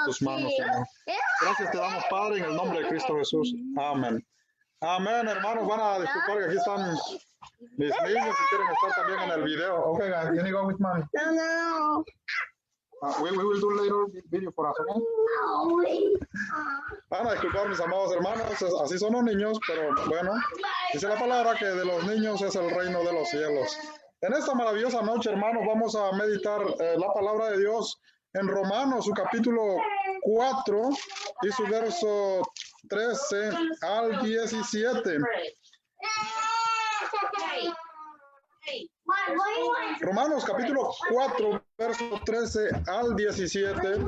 tus manos, Señor. Gracias te damos, Padre, en el nombre de Cristo Jesús. Amén. Amén, hermanos. Van a disculpar que aquí están mis niños si quieren estar también en el video. Okay, guys, can you go with mommy? No. We will do later video for us, okay? Van a disculpar, mis amados hermanos, así son los niños, pero bueno, dice la palabra que de los niños es el reino de los cielos. En esta maravillosa noche, hermanos, vamos a meditar la palabra de Dios en Romanos, su capítulo 4 y su verso 13 al 17. Romanos capítulo 4, verso 13 al 17.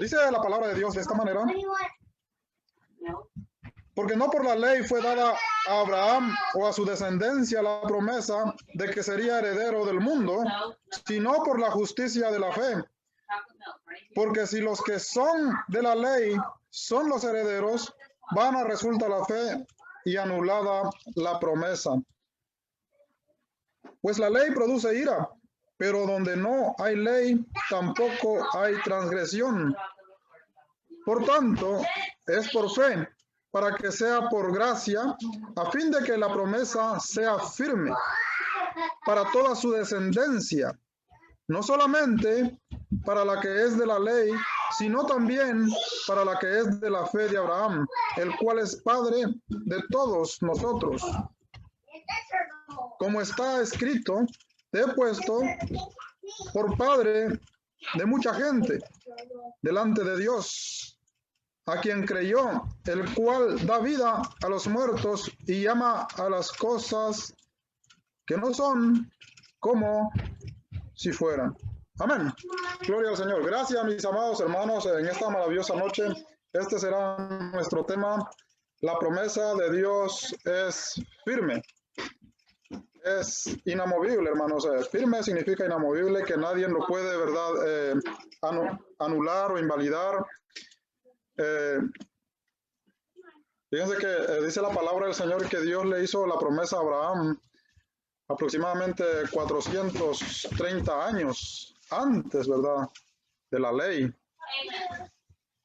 Dice la palabra de Dios de esta manera: porque no por la ley fue dada a Abraham o a su descendencia la promesa de que sería heredero del mundo, sino por la justicia de la fe. Porque si los que son de la ley son los herederos, vana resulta la fe y anulada la promesa. Pues la ley produce ira, pero donde no hay ley, tampoco hay transgresión. Por tanto, es por fe, para que sea por gracia, a fin de que la promesa sea firme para toda su descendencia, no solamente para la que es de la ley, sino también para la que es de la fe de Abraham, el cual es Padre de todos nosotros. Como está escrito, te he puesto por padre de mucha gente delante de Dios, a quien creyó, el cual da vida a los muertos y llama a las cosas que no son como si fueran. Amén. Gloria al Señor. Gracias, mis amados hermanos, en esta maravillosa noche. Este será nuestro tema. La promesa de Dios es firme. Es inamovible, hermanos. Firme significa inamovible, que nadie lo puede, ¿verdad?, anular o invalidar. Fíjense que dice la palabra del Señor que Dios le hizo la promesa a Abraham aproximadamente 430 años antes, ¿verdad?, de la ley.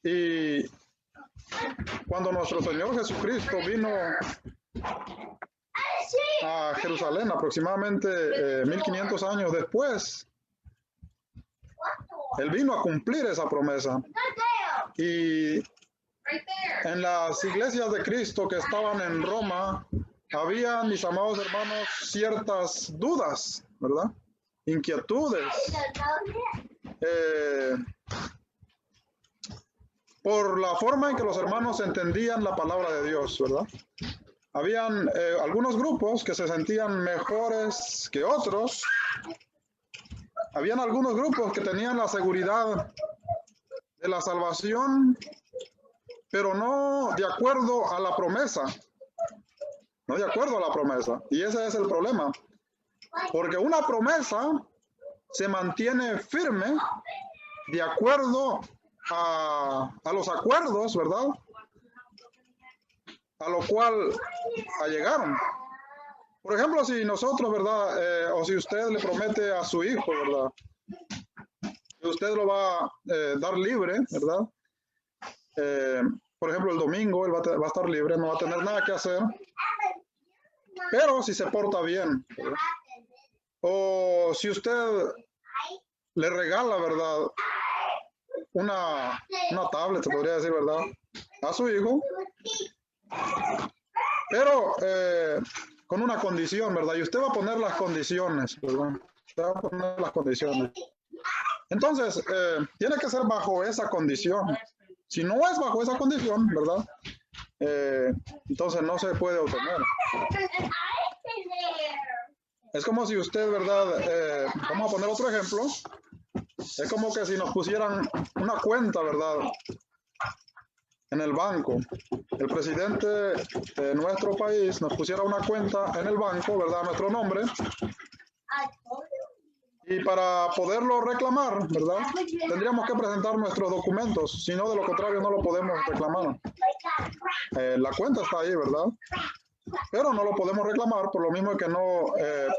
Y cuando nuestro Señor Jesucristo vino a Jerusalén aproximadamente 1500 años después, Él vino a cumplir esa promesa. Y en las iglesias de Cristo que estaban en Roma, había, mis amados hermanos, ciertas dudas, ¿verdad?, inquietudes, por la forma en que los hermanos entendían la palabra de Dios, ¿verdad? Habían algunos grupos que se sentían mejores que otros. Habían algunos grupos que tenían la seguridad de la salvación, pero no de acuerdo a la promesa. No de acuerdo a la promesa. Y ese es el problema. Porque una promesa se mantiene firme de acuerdo a los acuerdos, ¿verdad?, a lo cual llegaron. Por ejemplo, si nosotros, ¿verdad?, o si usted le promete a su hijo, ¿verdad?, que usted lo va a dar libre, ¿verdad? Por ejemplo, el domingo él va a estar libre, no va a tener nada que hacer, pero si se porta bien, ¿verdad? O si usted le regala, ¿verdad?, una tablet, se podría decir, ¿verdad?, a su hijo, pero con una condición, ¿verdad? Y usted va a poner las condiciones, ¿verdad? Usted va a poner las condiciones. Entonces, tiene que ser bajo esa condición. Si no es bajo esa condición, ¿verdad?, entonces no se puede obtener. Es como si usted, ¿verdad?, vamos a poner otro ejemplo. Es como que si nos pusieran una cuenta, ¿verdad?, en el banco. El presidente de nuestro país nos pusiera una cuenta en el banco, ¿verdad?, a nuestro nombre. Y para poderlo reclamar, ¿verdad?, tendríamos que presentar nuestros documentos. Si no, de lo contrario, no lo podemos reclamar. La cuenta está ahí, ¿verdad?, pero no lo podemos reclamar por lo mismo que no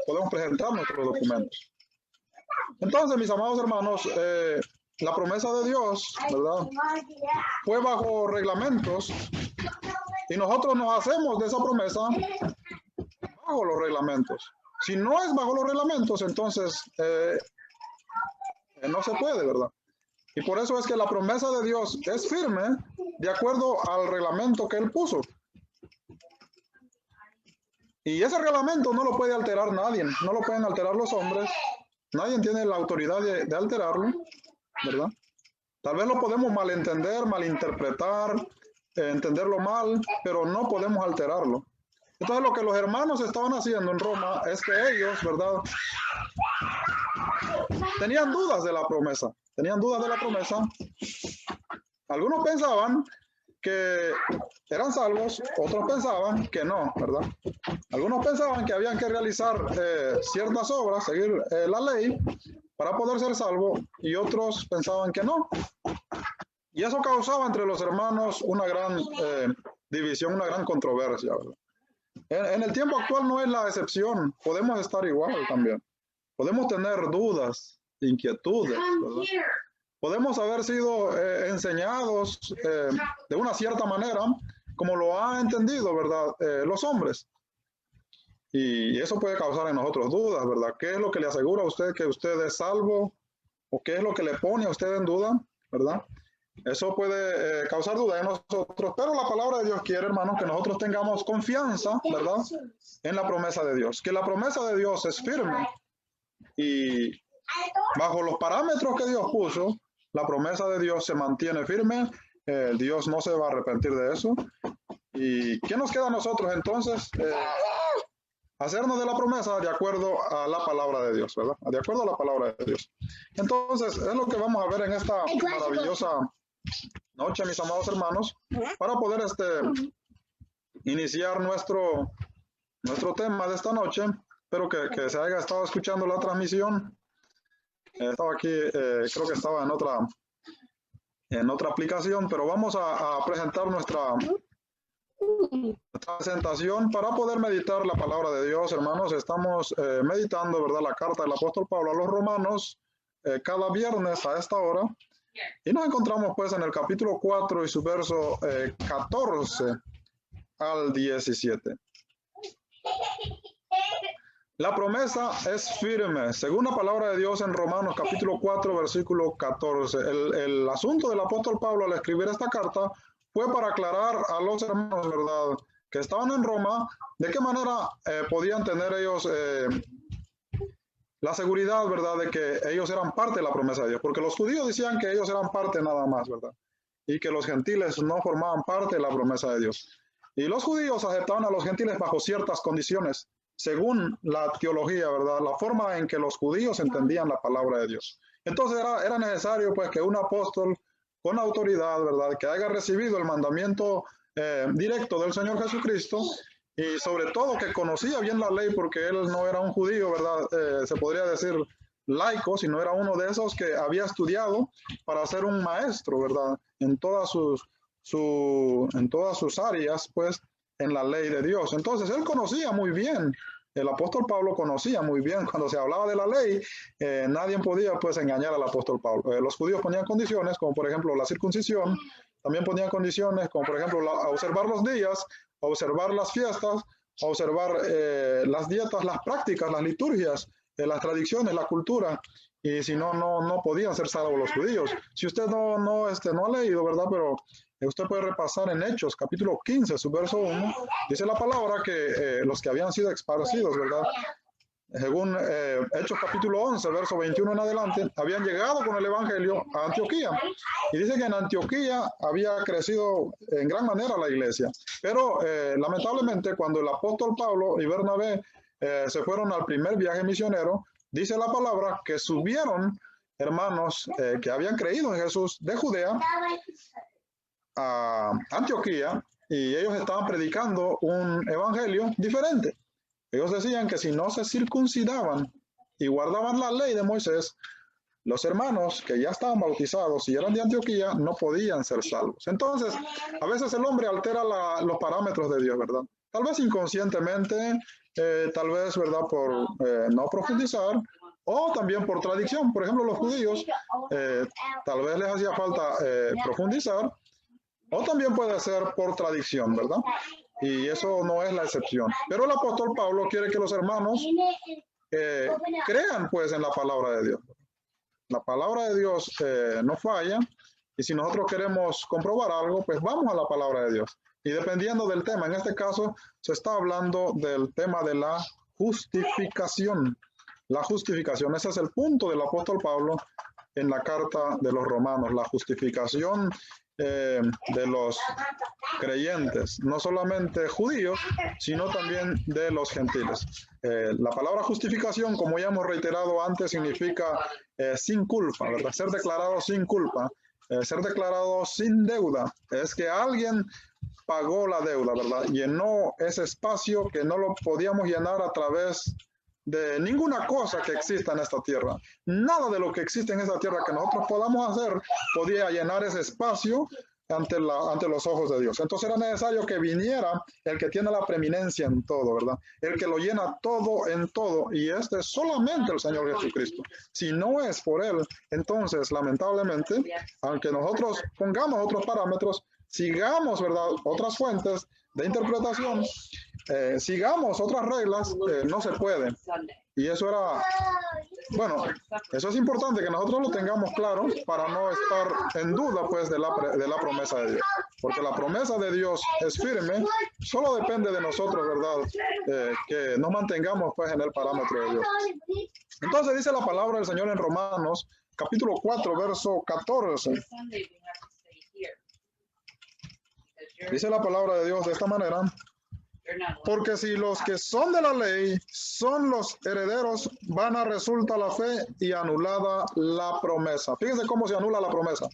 podemos presentar nuestros documentos. Entonces, mis amados hermanos, la promesa de Dios, ¿verdad?, fue bajo reglamentos y nosotros nos hacemos de esa promesa bajo los reglamentos. Si no es bajo los reglamentos, entonces no se puede, ¿verdad? Y por eso es que la promesa de Dios es firme de acuerdo al reglamento que Él puso. Y ese reglamento no lo puede alterar nadie, no lo pueden alterar los hombres, nadie tiene la autoridad de alterarlo, ¿verdad? Tal vez lo podemos malentender, malinterpretar, entenderlo mal, pero no podemos alterarlo. Entonces lo que los hermanos estaban haciendo en Roma es que ellos, ¿verdad?, tenían dudas de la promesa, Algunos pensaban que eran salvos, otros pensaban que no, ¿verdad? Algunos pensaban que habían que realizar ciertas obras, seguir la ley para poder ser salvo, y otros pensaban que no. Y eso causaba entre los hermanos una gran división, una gran controversia, ¿verdad? En el tiempo actual no es la excepción, podemos estar igual también. Podemos tener dudas, inquietudes, ¿verdad? Podemos haber sido enseñados de una cierta manera, como lo han entendido, ¿verdad?, los hombres. Y eso puede causar en nosotros dudas, ¿verdad? ¿Qué es lo que le asegura a usted que usted es salvo? ¿O qué es lo que le pone a usted en duda? ¿Verdad? Eso puede causar dudas en nosotros, pero la palabra de Dios quiere, hermanos, que nosotros tengamos confianza, ¿verdad?, en la promesa de Dios. Que la promesa de Dios es firme. Y bajo los parámetros que Dios puso, la promesa de Dios se mantiene firme. Dios no se va a arrepentir de eso. ¿Y qué nos queda a nosotros entonces? Hacernos de la promesa de acuerdo a la palabra de Dios, ¿verdad? De acuerdo a la palabra de Dios. Entonces, es lo que vamos a ver en esta maravillosa noche, mis amados hermanos, para poder iniciar nuestro tema de esta noche. Espero que se haya estado escuchando la transmisión. Estaba aquí, creo que estaba en otra aplicación, pero vamos a presentar nuestra presentación para poder meditar la palabra de Dios, hermanos. Estamos meditando, ¿verdad?, la carta del apóstol Pablo a los romanos cada viernes a esta hora. Y nos encontramos pues en el capítulo 4 y su verso 14 al 17. La promesa es firme, según la palabra de Dios en Romanos capítulo 4, versículo 14. El asunto del apóstol Pablo al escribir esta carta fue para aclarar a los hermanos, ¿verdad?, que estaban en Roma, de qué manera podían tener ellos la seguridad, ¿verdad?, de que ellos eran parte de la promesa de Dios. Porque los judíos decían que ellos eran parte nada más, ¿verdad?, y que los gentiles no formaban parte de la promesa de Dios. Y los judíos aceptaban a los gentiles bajo ciertas condiciones, según la teología, ¿verdad?, la forma en que los judíos entendían la palabra de Dios. Entonces era necesario pues que un apóstol con autoridad, ¿verdad?, que haya recibido el mandamiento directo del Señor Jesucristo, y sobre todo que conocía bien la ley, porque él no era un judío, ¿verdad?, se podría decir laico, sino era uno de esos que había estudiado para ser un maestro, ¿verdad?, en todas sus áreas, pues, en la ley de Dios. Entonces él conocía muy bien, el apóstol Pablo conocía muy bien, cuando se hablaba de la ley, nadie podía pues engañar al apóstol Pablo. Los judíos ponían condiciones, como por ejemplo la circuncisión, también ponían condiciones, como por ejemplo observar los días, observar las fiestas, observar las dietas, las prácticas, las liturgias, las tradiciones, la cultura. Y si no podían ser salvos los judíos. Si usted no ha leído, ¿verdad?, pero usted puede repasar en Hechos, capítulo 15, su verso 1, dice la palabra que los que habían sido esparcidos, ¿verdad?, según Hechos capítulo 11, verso 21 en adelante, habían llegado con el evangelio a Antioquía. Y dice que en Antioquía había crecido en gran manera la iglesia. Pero lamentablemente cuando el apóstol Pablo y Bernabé se fueron al primer viaje misionero, dice la palabra que subieron hermanos que habían creído en Jesús de Judea a Antioquía, y ellos estaban predicando un evangelio diferente. Ellos decían que si no se circuncidaban y guardaban la ley de Moisés, los hermanos que ya estaban bautizados y eran de Antioquía no podían ser salvos. Entonces, a veces el hombre altera los parámetros de Dios, ¿verdad? Tal vez inconscientemente, tal vez, ¿verdad?, por no profundizar, o también por tradición. Por ejemplo, los judíos tal vez les hacía falta profundizar, o también puede ser por tradición, ¿verdad? Y eso no es la excepción. Pero el apóstol Pablo quiere que los hermanos crean pues en la palabra de Dios. La palabra de Dios no falla, y si nosotros queremos comprobar algo, pues vamos a la palabra de Dios. Y dependiendo del tema, en este caso se está hablando del tema de la justificación. La justificación, ese es el punto del apóstol Pablo en la carta de los romanos, la justificación de los creyentes, no solamente judíos, sino también de los gentiles. La palabra justificación, como ya hemos reiterado antes, significa sin culpa, ¿verdad? Ser declarado sin culpa, ser declarado sin deuda. Es que alguien pagó la deuda, ¿verdad? Llenó ese espacio que no lo podíamos llenar a través de ninguna cosa que exista en esta tierra. Nada de lo que existe en esta tierra que nosotros podamos hacer podía llenar ese espacio ante los ojos de Dios. Entonces era necesario que viniera el que tiene la preeminencia en todo, ¿verdad? El que lo llena todo en todo, y este es solamente el Señor Jesucristo. Si no es por Él, entonces lamentablemente, aunque nosotros pongamos otros parámetros, sigamos, ¿verdad?, otras fuentes de interpretación, sigamos otras reglas, no se puede. Y eso era, bueno, eso es importante que nosotros lo tengamos claro para no estar en duda pues de la promesa de Dios. Porque la promesa de Dios es firme, solo depende de nosotros, ¿verdad? Que nos mantengamos pues en el parámetro de Dios. Entonces dice la palabra del Señor en Romanos, capítulo 4, verso 14. Dice la palabra de Dios de esta manera: porque si los que son de la ley son los herederos, vana resulta la fe y anulada la promesa. Fíjense cómo se anula la promesa.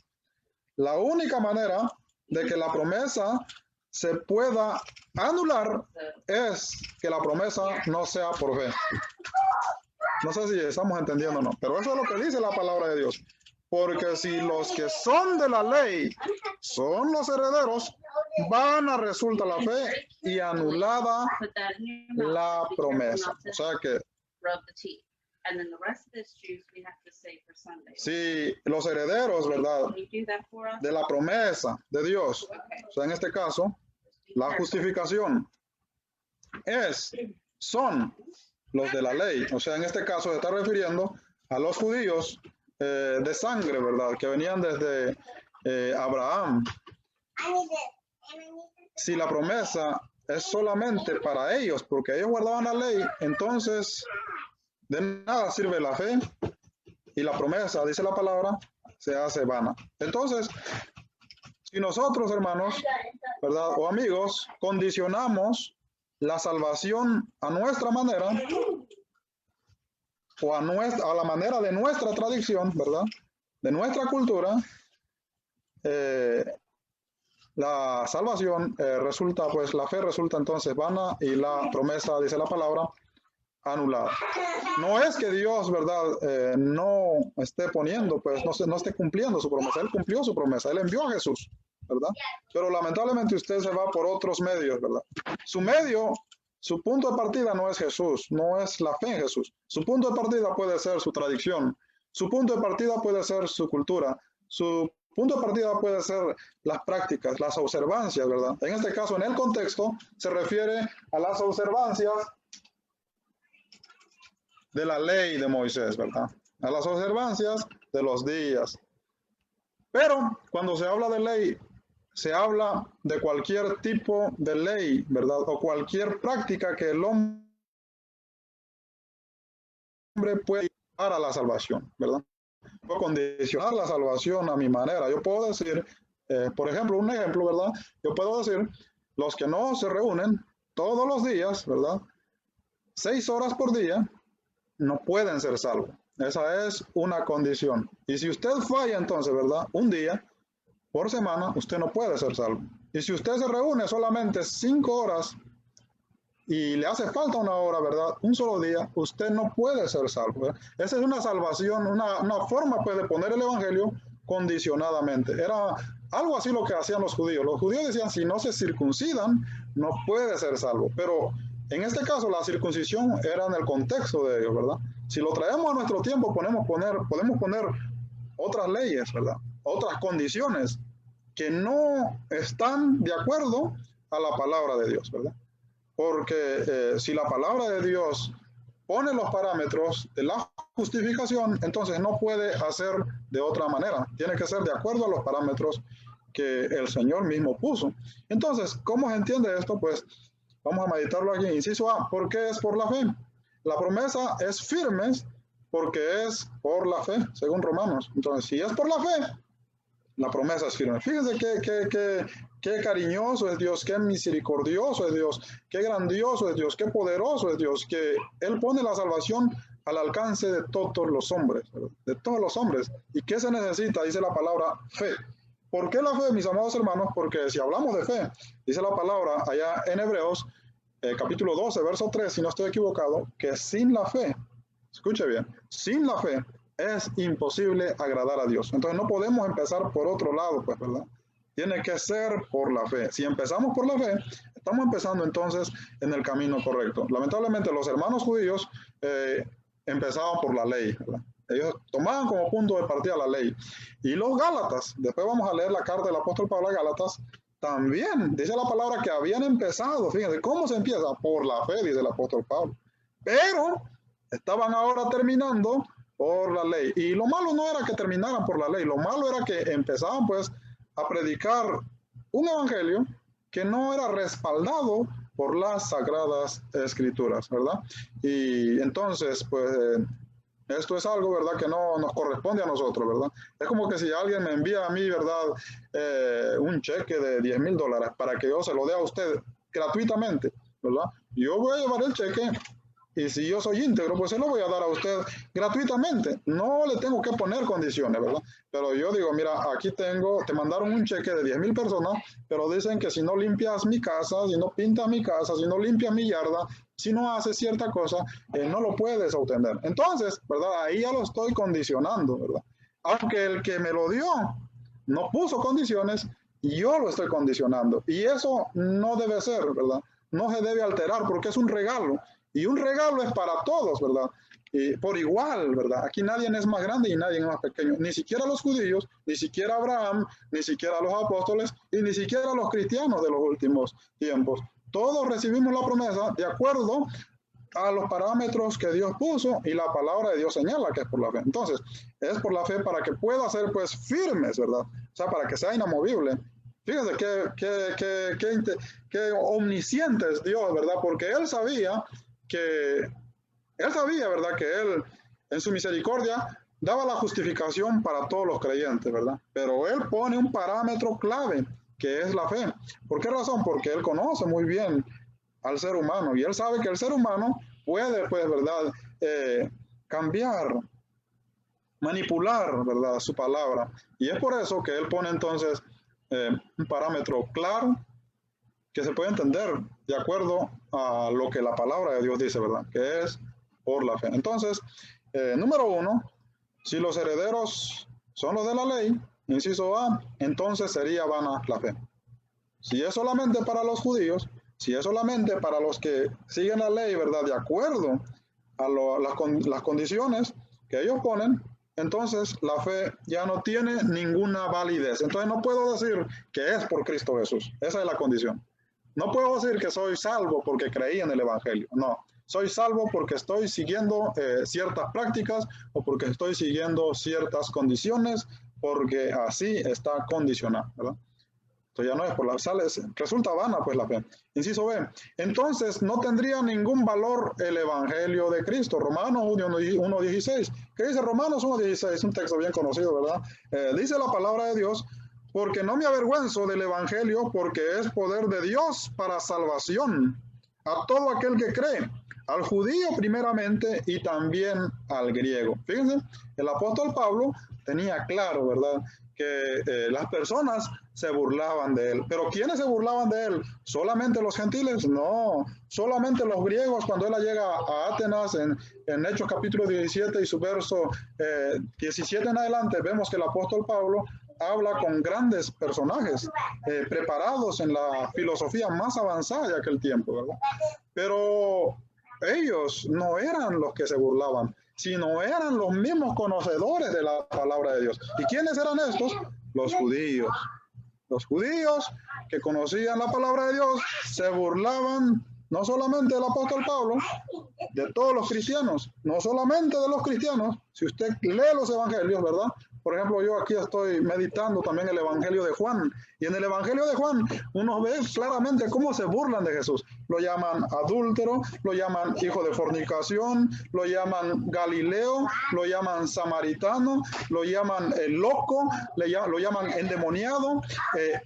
La única manera de que la promesa se pueda anular es que la promesa no sea por fe. No sé si estamos entendiendo o no, pero eso es lo que dice la palabra de Dios. Porque si los que son de la ley son los herederos, vana resulta la fe y anulada la promesa. O sea que si los herederos, ¿verdad?, de la promesa de Dios, o sea, en este caso, la justificación son los de la ley. O sea, en este caso se está refiriendo a los judíos de sangre, ¿verdad?, que venían desde Abraham. Si la promesa es solamente para ellos, porque ellos guardaban la ley, entonces de nada sirve la fe, y la promesa, dice la palabra, se hace vana. Entonces, si nosotros, hermanos, ¿verdad?, o amigos, condicionamos la salvación a nuestra manera, o a la manera de nuestra tradición, ¿verdad?, de nuestra cultura, la salvación resulta, pues la fe resulta entonces vana, y la promesa, dice la palabra, anulada. No es que Dios, ¿verdad?, no esté poniendo, pues no esté cumpliendo su promesa. Él cumplió su promesa, Él envió a Jesús, ¿verdad? Pero lamentablemente usted se va por otros medios, ¿verdad? Su medio, su punto de partida no es Jesús, no es la fe en Jesús. Su punto de partida puede ser su tradición, su punto de partida puede ser su cultura, su punto de partida puede ser las prácticas, las observancias, ¿verdad? En este caso, en el contexto, se refiere a las observancias de la ley de Moisés, ¿verdad? A las observancias de los días. Pero cuando se habla de ley, se habla de cualquier tipo de ley, ¿verdad? O cualquier práctica que el hombre puede llevar a la salvación, ¿verdad? Puedo condicionar la salvación a mi manera. Yo puedo decir, por ejemplo, un ejemplo, ¿verdad? Yo puedo decir, los que no se reúnen todos los días, ¿verdad?, 6 horas por día, no pueden ser salvos. Esa es una condición. Y si usted falla entonces, ¿verdad?, un día por semana, usted no puede ser salvo. Y si usted se reúne solamente 5 horas y le hace falta 1 hora, ¿verdad?, un solo día, usted no puede ser salvo, ¿verdad? Esa es una salvación, una forma pues de poner el evangelio condicionadamente. Era algo así lo que hacían los judíos. Los judíos decían, si no se circuncidan, no puede ser salvo. Pero En este caso, la circuncisión era en el contexto de ellos, ¿verdad? Si lo traemos a nuestro tiempo, podemos poner otras leyes, ¿verdad? Otras condiciones que no están de acuerdo a la palabra de Dios, ¿verdad? Porque si la palabra de Dios pone los parámetros de la justificación, entonces no puede hacer de otra manera. Tiene que ser de acuerdo a los parámetros que el Señor mismo puso. Entonces, ¿cómo se entiende esto? Pues vamos a meditarlo aquí. Inciso A, ¿por qué es por la fe? La promesa es firme porque es por la fe, según Romanos. Entonces, si es por la fe, la promesa es firme. Fíjense qué cariñoso es Dios, qué misericordioso es Dios, qué grandioso es Dios, qué poderoso es Dios, que Él pone la salvación al alcance de todos los hombres, ¿verdad? De todos los hombres. ¿Y qué se necesita? Dice la palabra fe. ¿Por qué la fe, mis amados hermanos? Porque si hablamos de fe, dice la palabra allá en Hebreos, capítulo 12, verso 3, si no estoy equivocado, que sin la fe, escuche bien, sin la fe es imposible agradar a Dios. Entonces no podemos empezar por otro lado, pues, ¿verdad? Tiene que ser por la fe. Si empezamos por la fe, estamos empezando entonces en el camino correcto. Lamentablemente los hermanos judíos empezaban por la ley, ¿verdad? Ellos tomaban como punto de partida la ley. Y los Gálatas, después vamos a leer la carta del apóstol Pablo a Gálatas, también dice la palabra que habían empezado. Fíjense, ¿cómo se empieza? Por la fe, dice el apóstol Pablo. Pero estaban ahora terminando por la ley. Y lo malo no era que terminaran por la ley, lo malo era que empezaban pues a predicar un evangelio que no era respaldado por las sagradas escrituras, ¿verdad? Y entonces, pues, esto es algo, ¿verdad?, que no nos corresponde a nosotros, ¿verdad? Es como que si alguien me envía a mí, ¿verdad?, un cheque de $10,000 para que yo se lo dé a usted gratuitamente, ¿verdad? Yo voy a llevar el cheque y si yo soy íntegro, pues se lo voy a dar a usted gratuitamente. No le tengo que poner condiciones, ¿verdad? Pero yo digo, mira, aquí te mandaron un cheque de 10,000 personas, pero dicen que si no limpias mi casa, si no pintas mi casa, si no limpias mi yarda, si no haces cierta cosa, no lo puedes obtener. Entonces, ¿verdad? Ahí ya lo estoy condicionando, ¿verdad? Aunque el que me lo dio no puso condiciones, yo lo estoy condicionando. Y eso no debe ser, ¿verdad? No se debe alterar porque es un regalo. Y un regalo es para todos, ¿verdad? Y por igual, ¿verdad? Aquí nadie es más grande y nadie es más pequeño. Ni siquiera los judíos, ni siquiera Abraham, ni siquiera los apóstoles y ni siquiera los cristianos de los últimos tiempos. Todos recibimos la promesa de acuerdo a los parámetros que Dios puso y la palabra de Dios señala que es por la fe. Entonces, es por la fe para que pueda ser pues firmes, ¿verdad? O sea, para que sea inamovible. Fíjense qué omnisciente es Dios, ¿verdad? Porque Él sabía, ¿verdad?, que Él en su misericordia daba la justificación para todos los creyentes, ¿verdad? Pero Él pone un parámetro clave, que es la fe. ¿Por qué razón? Porque Él conoce muy bien al ser humano y Él sabe que el ser humano puede, pues, ¿verdad?, cambiar, manipular, ¿verdad?, su palabra. Y es por eso que Él pone entonces un parámetro claro que se puede entender de acuerdo a lo que la palabra de Dios dice, ¿verdad? Que es por la fe. Entonces, número 1, si los herederos son los de la ley, inciso A, entonces sería vana la fe. Si es solamente para los judíos, si es solamente para los que siguen la ley, ¿verdad?, de acuerdo a las condiciones que ellos ponen, entonces la fe ya no tiene ninguna validez. Entonces no puedo decir que es por Cristo Jesús. Esa es la condición. No puedo decir que soy salvo porque creí en el Evangelio. No, soy salvo porque estoy siguiendo ciertas prácticas o porque estoy siguiendo ciertas condiciones, porque así está condicionado, ¿verdad? Entonces ya no es por la sal, resulta vana pues la fe. Inciso B, entonces no tendría ningún valor el Evangelio de Cristo. Romanos 1:16. ¿Qué dice Romanos 1:16? Un texto bien conocido, ¿verdad? Dice la palabra de Dios: porque no me avergüenzo del Evangelio, porque es poder de Dios para salvación a todo aquel que cree, al judío primeramente y también al griego. Fíjense, el apóstol Pablo tenía claro, ¿verdad?, que las personas se burlaban de él. ¿Pero quiénes se burlaban de él? ¿Solamente los gentiles? No, solamente los griegos. Cuando él llega a Atenas en Hechos capítulo 17 y su verso 17 en adelante, vemos que el apóstol Pablo habla con grandes personajes preparados en la filosofía más avanzada de aquel tiempo, ¿verdad? Pero ellos no eran los que se burlaban, sino eran los mismos conocedores de la palabra de Dios. ¿Y quiénes eran estos? Los judíos. Los judíos que conocían la palabra de Dios se burlaban no solamente del apóstol Pablo, de todos los cristianos, no solamente de los cristianos. Si usted lee los evangelios, ¿verdad? Por ejemplo, yo aquí estoy meditando también el evangelio de Juan, y en el evangelio de Juan uno ve claramente cómo se burlan de Jesús. Lo llaman adúltero, lo llaman hijo de fornicación, lo llaman Galileo, lo llaman samaritano, lo llaman loco, lo llaman endemoniado.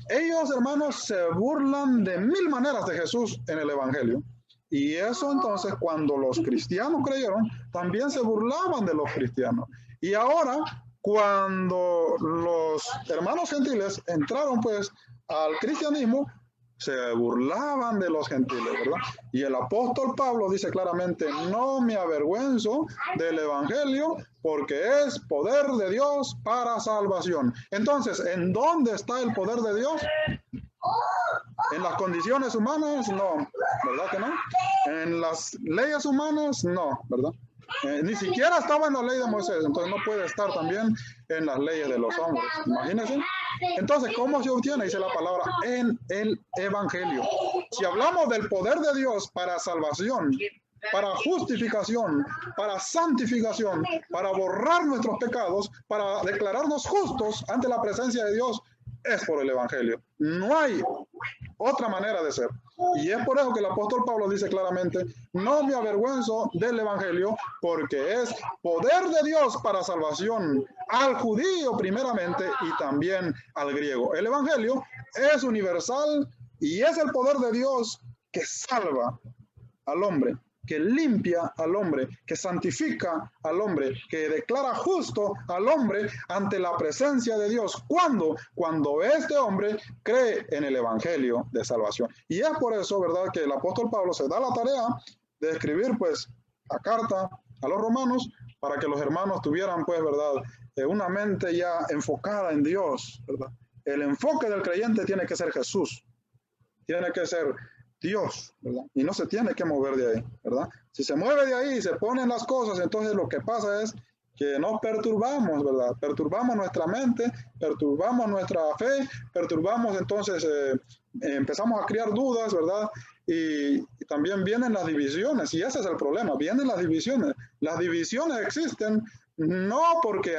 Ellos, hermanos, se burlan de mil maneras de Jesús en el evangelio. Y eso entonces, cuando los cristianos creyeron, también se burlaban de los cristianos. Y ahora, cuando los hermanos gentiles entraron pues al cristianismo, se burlaban de los gentiles, ¿verdad? Y el apóstol Pablo dice claramente: no me avergüenzo del evangelio, porque es poder de Dios para salvación. Entonces, ¿en dónde está el poder de Dios? ¿En las condiciones humanas? No, ¿verdad que no? ¿En las leyes humanas? No, ¿verdad? Ni siquiera estaba en la ley de Moisés, entonces no puede estar también en las leyes de los hombres. Imagínense. Entonces, ¿cómo se obtiene? Dice la palabra, en el evangelio. Si hablamos del poder de Dios para salvación, para justificación, para santificación, para borrar nuestros pecados, para declararnos justos ante la presencia de Dios, es por el evangelio. No hay otra manera de ser. Y es por eso que el apóstol Pablo dice claramente: no me avergüenzo del evangelio, porque es poder de Dios para salvación al judío primeramente y también al griego. El evangelio es universal y es el poder de Dios que salva al hombre, que limpia al hombre, que santifica al hombre, que declara justo al hombre ante la presencia de Dios. ¿Cuándo? Cuando este hombre cree en el evangelio de salvación. Y es por eso, ¿verdad?, que el apóstol Pablo se da la tarea de escribir, pues, la carta a los romanos, para que los hermanos tuvieran, pues, ¿verdad?, una mente ya enfocada en Dios, ¿verdad? El enfoque del creyente tiene que ser Jesús, tiene que ser Dios, ¿verdad? Y no se tiene que mover de ahí, ¿verdad? Si se mueve de ahí y se ponen las cosas, entonces lo que pasa es que nos perturbamos, ¿verdad? Perturbamos nuestra mente, perturbamos nuestra fe, perturbamos, entonces empezamos a crear dudas, ¿verdad? Y también vienen las divisiones, y ese es el problema, vienen las divisiones. Las divisiones existen no porque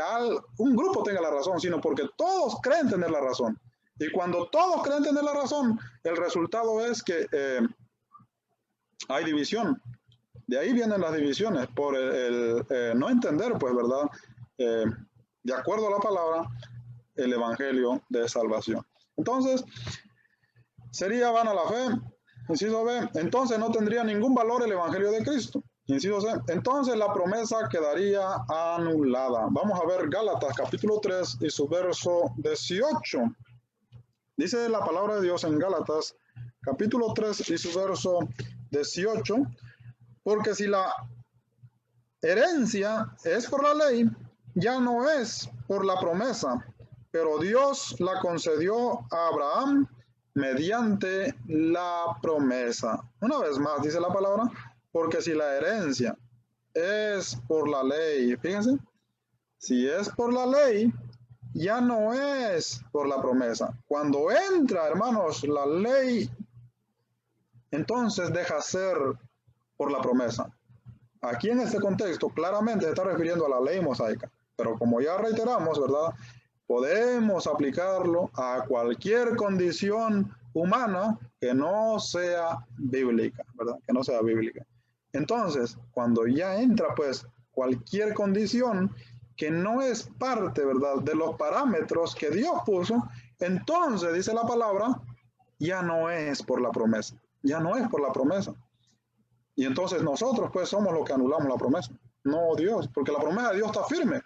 un grupo tenga la razón, sino porque todos creen tener la razón. Y cuando todos creen tener la razón, el resultado es que hay división. De ahí vienen las divisiones, por el no entender, pues, ¿verdad? De acuerdo a la palabra, el evangelio de salvación. Entonces, sería vana la fe. Inciso B, entonces no tendría ningún valor el evangelio de Cristo. Inciso C, entonces la promesa quedaría anulada. Vamos a ver Gálatas capítulo 3 y su verso 18. Dice la palabra de Dios en Gálatas, capítulo 3 y su verso 18, porque si la herencia es por la ley, ya no es por la promesa, pero Dios la concedió a Abraham mediante la promesa. Una vez más dice la palabra, porque si la herencia es por la ley, fíjense, si es por la ley, ya no es por la promesa. Cuando entra, hermanos, la ley, entonces deja ser por la promesa. Aquí en este contexto claramente se está refiriendo a la ley mosaica, pero como ya reiteramos, ¿verdad?, podemos aplicarlo a cualquier condición humana que no sea bíblica, ¿verdad?, que no sea bíblica. Entonces, cuando ya entra, pues, cualquier condición que no es parte, ¿verdad?, de los parámetros que Dios puso, entonces, dice la palabra, ya no es por la promesa, ya no es por la promesa. Y entonces nosotros, pues, somos los que anulamos la promesa, no Dios, porque la promesa de Dios está firme,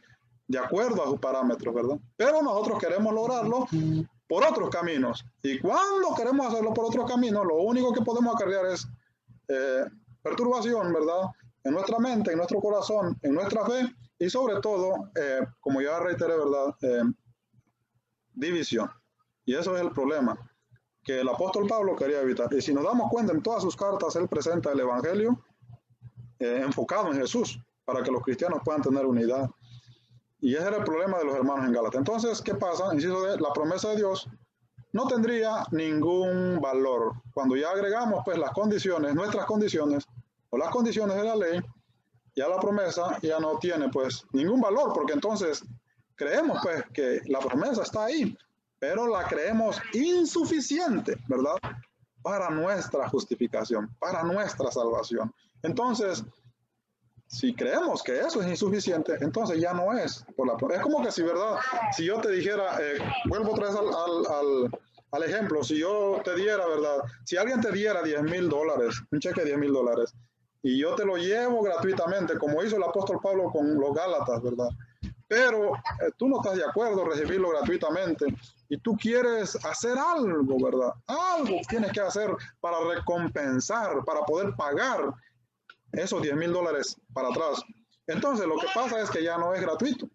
de acuerdo a sus parámetros, ¿verdad? Pero nosotros queremos lograrlo por otros caminos. Y cuando queremos hacerlo por otros caminos, lo único que podemos acarrear es perturbación, ¿verdad?, en nuestra mente, en nuestro corazón, en nuestra fe, y sobre todo, como ya reiteré, ¿verdad?, división. Y eso es el problema que el apóstol Pablo quería evitar. Y si nos damos cuenta, en todas sus cartas él presenta el evangelio enfocado en Jesús, para que los cristianos puedan tener unidad. Y ese era el problema de los hermanos en Gálatas. Entonces, ¿qué pasa? Inciso D, la promesa de Dios no tendría ningún valor. Cuando ya agregamos pues las condiciones, nuestras condiciones, o las condiciones de la ley, ya la promesa ya no tiene pues ningún valor, porque entonces creemos pues que la promesa está ahí, pero la creemos insuficiente, ¿verdad? Para nuestra justificación, para nuestra salvación. Entonces, si creemos que eso es insuficiente, entonces ya no es por la promesa. Es como que si, ¿verdad? Si yo te dijera, vuelvo otra vez al ejemplo, si yo te diera, ¿verdad? Si alguien te diera $10,000, un cheque de $10,000, y yo te lo llevo gratuitamente, como hizo el apóstol Pablo con los Gálatas, ¿verdad? Pero tú no estás de acuerdo en recibirlo gratuitamente y tú quieres hacer algo, ¿verdad? Algo tienes que hacer para recompensar, para poder pagar esos $10,000 para atrás. Entonces, lo que pasa es que ya no es gratuito.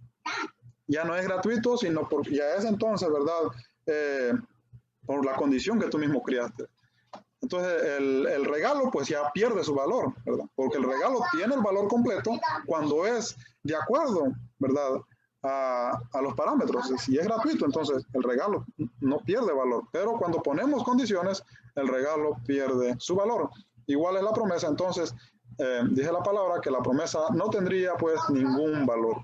Ya no es gratuito, sino porque ya es entonces, ¿verdad? Por la condición que tú mismo criaste. Entonces, el regalo pues ya pierde su valor, ¿verdad? Porque el regalo tiene el valor completo cuando es de acuerdo, ¿verdad? A los parámetros. Si es gratuito, entonces el regalo no pierde valor. Pero cuando ponemos condiciones, el regalo pierde su valor. Igual es la promesa. Entonces, dije la palabra que la promesa no tendría pues ningún valor.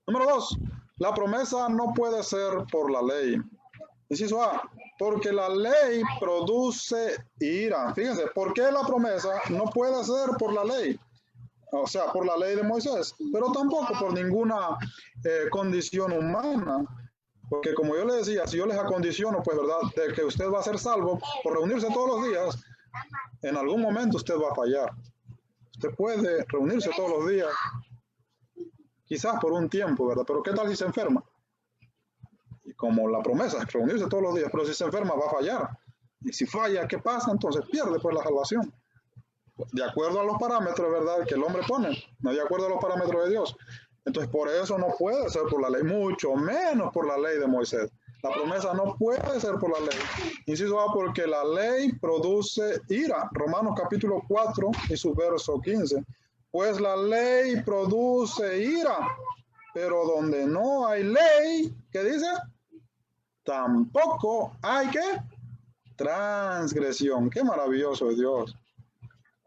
Número 2, la promesa no puede ser por la ley. Inciso A, porque la ley produce ira. Fíjense, ¿por qué la promesa no puede ser por la ley? O sea, por la ley de Moisés, pero tampoco por ninguna condición humana. Porque como yo le decía, si yo les acondiciono, pues, ¿verdad?, de que usted va a ser salvo por reunirse todos los días, en algún momento usted va a fallar. Usted puede reunirse todos los días, quizás por un tiempo, ¿verdad? Pero ¿qué tal si se enferma? Y como la promesa es reunirse todos los días, pero si se enferma va a fallar. Y si falla, ¿qué pasa? Entonces pierde pues la salvación. De acuerdo a los parámetros, ¿verdad?, que el hombre pone, no de acuerdo a los parámetros de Dios. Entonces por eso no puede ser por la ley, mucho menos por la ley de Moisés. La promesa no puede ser por la ley. Inciso A, porque la ley produce ira. Romanos capítulo 4 y su verso 15. Pues la ley produce ira, pero donde no hay ley, ¿qué dice? Tampoco hay ¿qué? Transgresión. Qué maravilloso es Dios.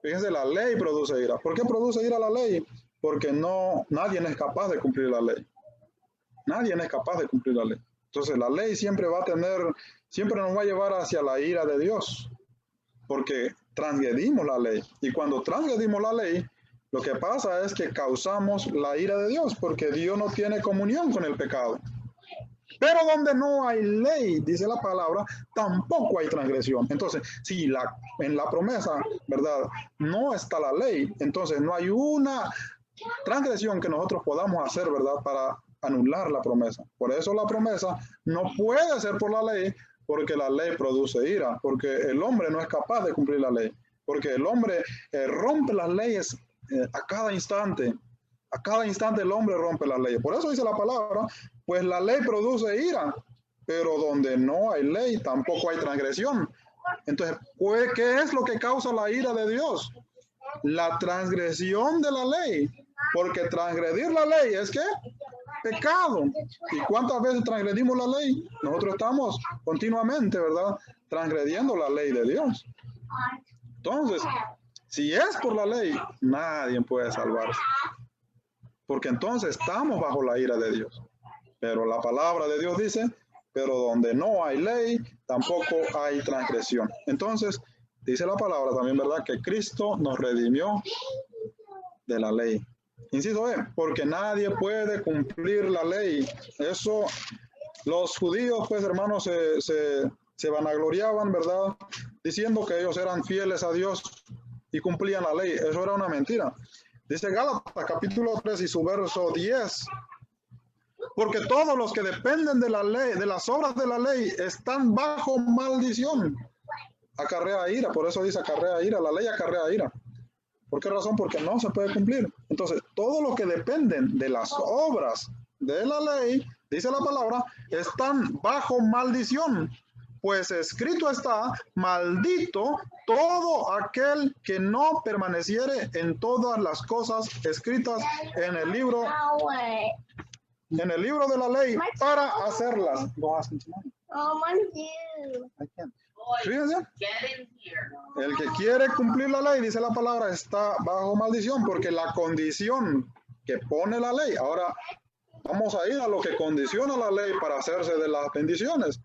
Fíjense, la ley produce ira. ¿Por qué produce ira la ley? Porque nadie es capaz de cumplir la ley. Nadie es capaz de cumplir la ley. Entonces la ley siempre nos va a llevar hacia la ira de Dios. Porque transgredimos la ley. Y cuando transgredimos la ley, lo que pasa es que causamos la ira de Dios, porque Dios no tiene comunión con el pecado. Pero donde no hay ley, dice la palabra, tampoco hay transgresión. Entonces, si en la promesa, ¿verdad?, no está la ley, entonces no hay una transgresión que nosotros podamos hacer, ¿verdad?, para anular la promesa. Por eso la promesa no puede ser por la ley, porque la ley produce ira, porque el hombre no es capaz de cumplir la ley, porque el hombre rompe las leyes a cada instante. A cada instante el hombre rompe las leyes. Por eso dice la palabra, pues la ley produce ira, pero donde no hay ley tampoco hay transgresión. Entonces, pues, ¿qué es lo que causa la ira de Dios? La transgresión de la ley. Porque transgredir la ley es ¿qué? Pecado. ¿Y cuántas veces transgredimos la ley? Nosotros estamos continuamente, ¿verdad?, transgrediendo la ley de Dios. Entonces, si es por la ley, nadie puede salvarse. Porque entonces estamos bajo la ira de Dios. Pero la palabra de Dios dice, pero donde no hay ley, tampoco hay transgresión. Entonces, dice la palabra también, ¿verdad?, que Cristo nos redimió de la ley. Inciso B, porque nadie puede cumplir la ley. Eso, los judíos, pues, hermanos, se vanagloriaban, ¿verdad?, diciendo que ellos eran fieles a Dios y cumplían la ley. Eso era una mentira. Dice Gálatas capítulo 3 y su verso 10. Porque todos los que dependen de la ley, de las obras de la ley, están bajo maldición. Acarrea ira, por eso dice acarrea ira, la ley acarrea ira. ¿Por qué razón? Porque no se puede cumplir. Entonces, todos los que dependen de las obras de la ley, dice la palabra, están bajo maldición. Pues escrito está, maldito todo aquel que no permaneciere en todas las cosas escritas en el libro de la ley para hacerlas. Fíjense, el que quiere cumplir la ley, dice la palabra, está bajo maldición, porque la condición que pone la ley, ahora vamos a ir a lo que condiciona la ley para hacerse de las bendiciones.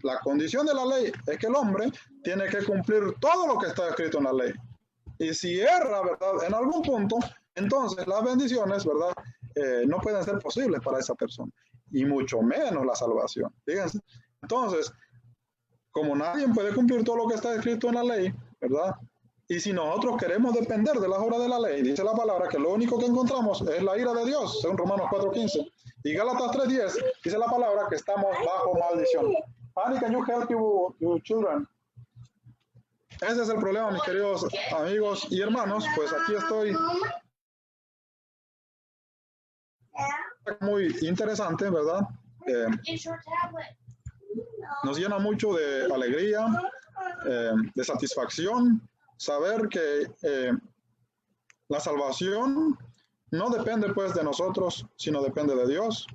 La condición de la ley es que el hombre tiene que cumplir todo lo que está escrito en la ley. Y si erra, ¿verdad?, en algún punto, entonces las bendiciones, ¿verdad?, no pueden ser posibles para esa persona. Y mucho menos la salvación. Fíjense. Entonces, como nadie puede cumplir todo lo que está escrito en la ley, ¿verdad? Y si nosotros queremos depender de las obras de la ley, dice la palabra que lo único que encontramos es la ira de Dios, según Romanos 4:15. Y Gálatas 3:10 dice la palabra que estamos bajo maldición. Annie, can you help your children? Ese es el problema, mis queridos amigos y hermanos. Pues aquí estoy. Muy interesante, ¿verdad? Nos llena mucho de alegría, de satisfacción, saber que la salvación no depende pues de nosotros, sino depende de Dios,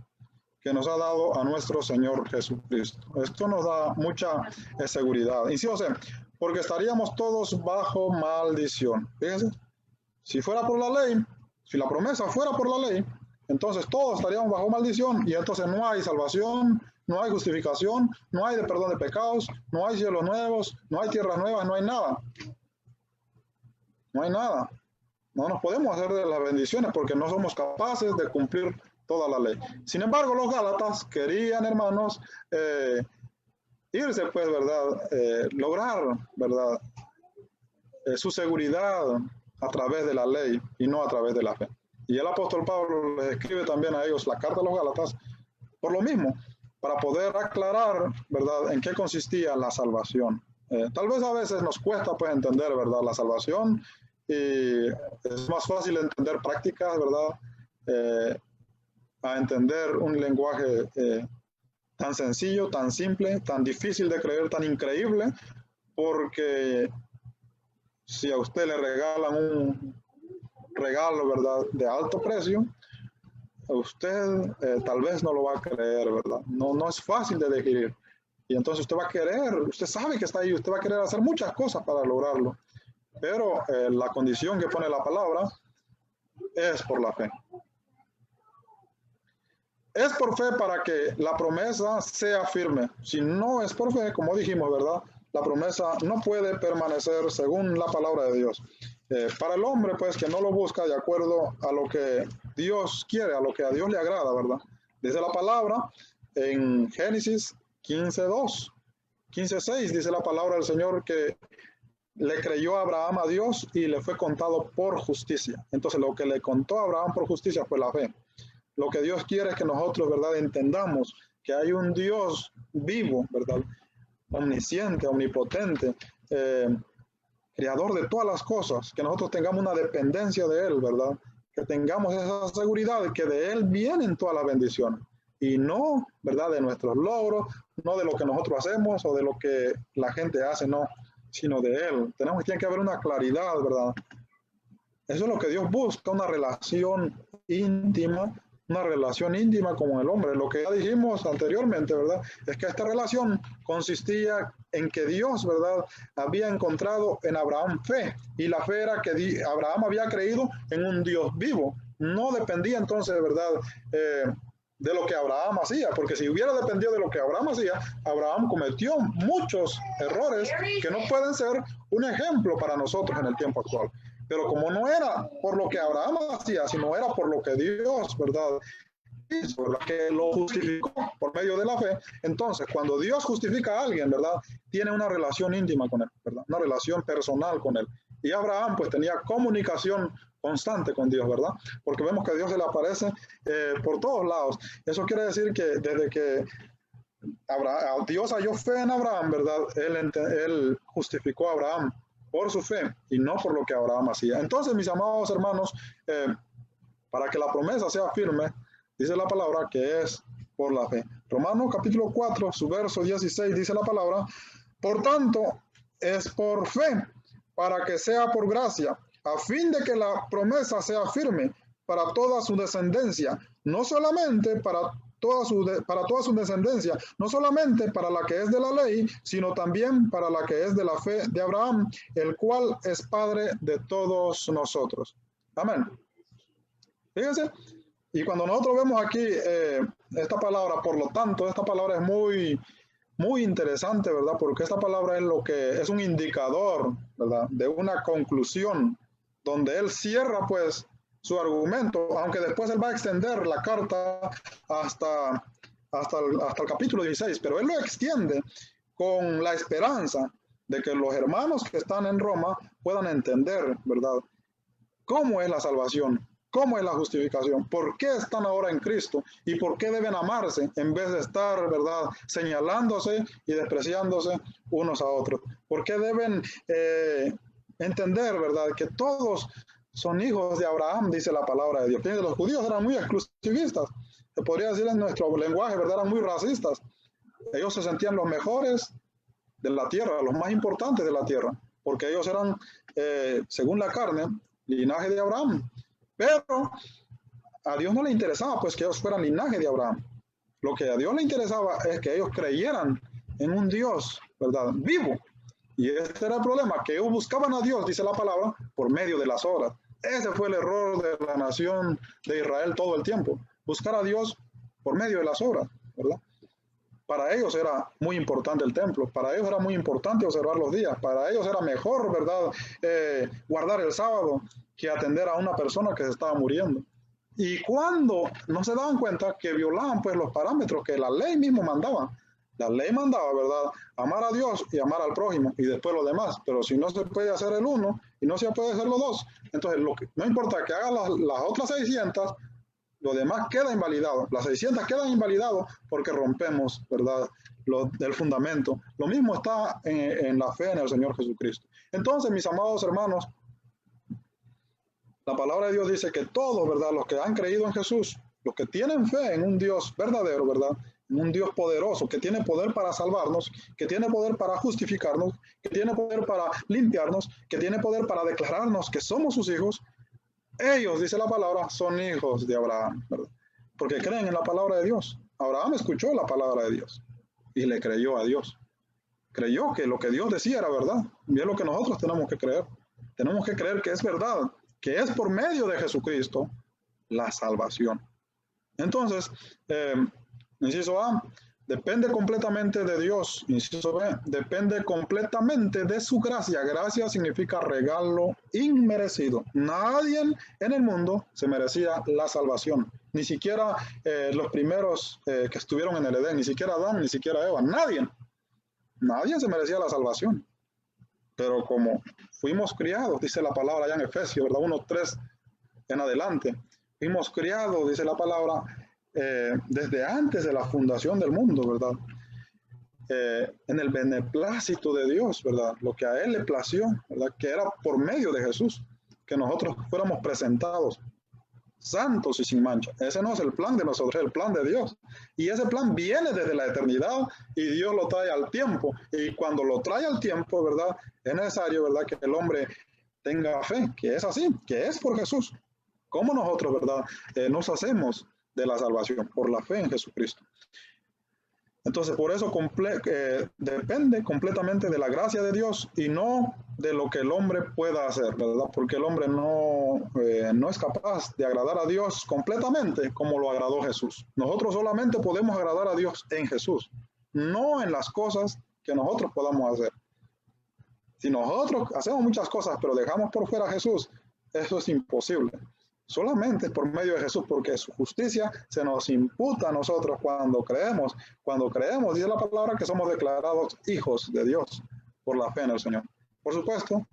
que nos ha dado a nuestro Señor Jesucristo. Esto nos da mucha seguridad. Y sí, o sea, porque estaríamos todos bajo maldición. Fíjense, si fuera por la ley, si la promesa fuera por la ley, entonces todos estaríamos bajo maldición y entonces no hay salvación, no hay justificación, no hay de perdón de pecados, no hay cielos nuevos, no hay tierras nuevas, no hay nada. No hay nada. No nos podemos hacer de las bendiciones porque no somos capaces de cumplir toda la ley. Sin embargo, los Gálatas querían, hermanos, irse, pues, ¿verdad? Lograr, ¿verdad? Su seguridad a través de la ley y no a través de la fe. Y el apóstol Pablo les escribe también a ellos la carta a los Gálatas por lo mismo, para poder aclarar, ¿verdad?, en qué consistía la salvación. Tal vez a veces nos cuesta, pues, entender, ¿verdad?, la salvación, y es más fácil entender prácticas, ¿verdad?, a entender un lenguaje tan sencillo, tan simple, tan difícil de creer, tan increíble, porque si a usted le regalan un regalo, ¿verdad?, de alto precio, usted tal vez no lo va a creer, ¿verdad? No es fácil de digerir. Y entonces usted va a querer, usted sabe que está ahí, usted va a querer hacer muchas cosas para lograrlo. Pero la condición que pone la palabra es por la fe. Es por fe para que la promesa sea firme. Si no es por fe, como dijimos, ¿verdad?, la promesa no puede permanecer según la palabra de Dios. Para el hombre, pues, que no lo busca de acuerdo a lo que Dios quiere, a lo que a Dios le agrada, ¿verdad? Dice la palabra en Génesis 15:2, 15:6, dice la palabra del Señor que le creyó Abraham a Dios y le fue contado por justicia. Entonces, lo que le contó a Abraham por justicia fue la fe. Lo que Dios quiere es que nosotros, ¿verdad?, entendamos que hay un Dios vivo, ¿verdad?, omnisciente, omnipotente, creador de todas las cosas, que nosotros tengamos una dependencia de Él, ¿verdad?, que tengamos esa seguridad de que de Él vienen todas las bendiciones y no, ¿verdad?, de nuestros logros, no de lo que nosotros hacemos o de lo que la gente hace, no, sino de Él. Tiene que haber una claridad, ¿verdad? Eso es lo que Dios busca, una relación íntima como el hombre. Lo que ya dijimos anteriormente, ¿verdad?, es que esta relación consistía en que Dios, ¿verdad?, había encontrado en Abraham fe, y la fe era que Abraham había creído en un Dios vivo. No dependía entonces, ¿verdad?, de lo que Abraham hacía, porque si hubiera dependido de lo que Abraham hacía, Abraham cometió muchos errores que no pueden ser un ejemplo para nosotros en el tiempo actual. Pero como no era por lo que Abraham hacía, sino era por lo que Dios, ¿verdad?, hizo, ¿verdad?, que lo justificó por medio de la fe, entonces cuando Dios justifica a alguien, ¿verdad?, tiene una relación íntima con él, ¿verdad?, una relación personal con él. Y Abraham pues tenía comunicación constante con Dios, ¿verdad? Porque vemos que Dios se le aparece por todos lados. Eso quiere decir que desde que Dios halló fe en Abraham, ¿verdad?, él justificó a Abraham por su fe y no por lo que Abraham hacía. Entonces, mis amados hermanos, para que la promesa sea firme, dice la palabra que es por la fe. Romanos capítulo 4, su verso 16 dice la palabra, por tanto, es por fe, para que sea por gracia, a fin de que la promesa sea firme para toda su descendencia, no solamente para toda su descendencia, no solamente para la que es de la ley, sino también para la que es de la fe de Abraham, el cual es Padre de todos nosotros. Amén. Fíjense, y cuando nosotros vemos aquí esta palabra, por lo tanto, esta palabra es muy interesante, ¿verdad? Porque esta palabra es lo que es un indicador, ¿verdad? De una conclusión, donde él cierra, pues, su argumento, aunque después él va a extender la carta hasta el capítulo 16, pero él lo extiende con la esperanza de que los hermanos que están en Roma puedan entender, ¿verdad? ¿Cómo es la salvación? ¿Cómo es la justificación? ¿Por qué están ahora en Cristo? ¿Y por qué deben amarse en vez de estar, ¿verdad?, señalándose y despreciándose unos a otros? ¿Por qué deben entender, ¿verdad?, que todos son hijos de Abraham, dice la palabra de Dios? Fíjense, los judíos eran muy exclusivistas. Se podría decir en nuestro lenguaje, ¿verdad?, eran muy racistas. Ellos se sentían los mejores de la tierra, los más importantes de la tierra, porque ellos eran, según la carne, linaje de Abraham. Pero a Dios no le interesaba pues que ellos fueran linaje de Abraham. Lo que a Dios le interesaba es que ellos creyeran en un Dios, ¿verdad?, vivo. Y este era el problema, que ellos buscaban a Dios, dice la palabra, por medio de las obras. Ese fue el error de la nación de Israel todo el tiempo, buscar a Dios por medio de las obras, ¿verdad? Para ellos era muy importante el templo, para ellos era muy importante observar los días, para ellos era mejor, ¿verdad?, guardar el sábado que atender a una persona que se estaba muriendo. Y cuando no se daban cuenta que violaban pues los parámetros que la ley mismo mandaba. La ley mandaba, ¿verdad?, amar a Dios y amar al prójimo y después los demás. Pero si no se puede hacer el uno y no se puede hacer los dos, entonces no importa que hagan las otras 600, lo demás queda invalidado. Las 600 quedan invalidados porque rompemos, ¿verdad?, del fundamento. Lo mismo está en la fe en el Señor Jesucristo. Entonces, mis amados hermanos, la palabra de Dios dice que todos, ¿verdad?, los que han creído en Jesús, los que tienen fe en un Dios verdadero, ¿verdad?, en un Dios poderoso, que tiene poder para salvarnos, que tiene poder para justificarnos, que tiene poder para limpiarnos, que tiene poder para declararnos que somos sus hijos, ellos, dice la palabra, son hijos de Abraham, ¿verdad?, porque creen en la palabra de Dios. Abraham escuchó la palabra de Dios y le creyó a Dios. Creyó que lo que Dios decía era verdad. Y es lo que nosotros tenemos que creer. Tenemos que creer que es verdad, que es por medio de Jesucristo la salvación. Entonces, inciso A, depende completamente de Dios. Inciso B, depende completamente de su gracia. Gracia significa regalo inmerecido. Nadie en el mundo se merecía la salvación. Ni siquiera los primeros que estuvieron en el Edén, ni siquiera Adán, ni siquiera Eva. Nadie se merecía la salvación. Pero como fuimos criados, dice la palabra allá en Efesios, ¿verdad?, 1:3 en adelante, fuimos criados, dice la palabra, desde antes de la fundación del mundo, ¿verdad?, en el beneplácito de Dios, ¿verdad?, lo que a Él le plació, ¿verdad?, que era por medio de Jesús, que nosotros fuéramos presentados santos y sin mancha. Ese no es el plan de nosotros, es el plan de Dios. Y ese plan viene desde la eternidad y Dios lo trae al tiempo. Y cuando lo trae al tiempo, ¿verdad?, es necesario, ¿verdad?, que el hombre tenga fe, que es así, que es por Jesús. ¿Cómo nosotros, verdad, nos hacemos de la salvación? Por la fe en Jesucristo. Entonces, por eso depende completamente de la gracia de Dios y no de lo que el hombre pueda hacer, ¿verdad? Porque el hombre no es capaz de agradar a Dios completamente como lo agradó Jesús. Nosotros solamente podemos agradar a Dios en Jesús, no en las cosas que nosotros podamos hacer. Si nosotros hacemos muchas cosas, pero dejamos por fuera a Jesús, eso es imposible. Solamente por medio de Jesús, porque su justicia se nos imputa a nosotros cuando creemos. Cuando creemos, dice la palabra, que somos declarados hijos de Dios por la fe en el Señor. Por supuesto,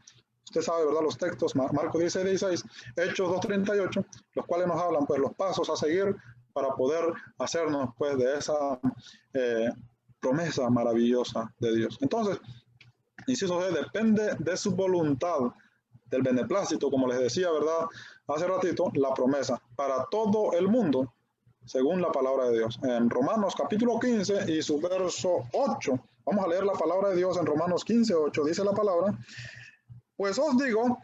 usted sabe, ¿verdad?, los textos, Marcos 16:16, Hechos 2:38, los cuales nos hablan, pues, los pasos a seguir para poder hacernos, pues, de esa promesa maravillosa de Dios. Entonces, inciso C, depende de su voluntad, del beneplácito, como les decía, ¿verdad?, hace ratito, la promesa para todo el mundo, según la palabra de Dios. En Romanos capítulo 15 y su verso 8. Vamos a leer la palabra de Dios en Romanos 15, 8. Dice la palabra: pues os digo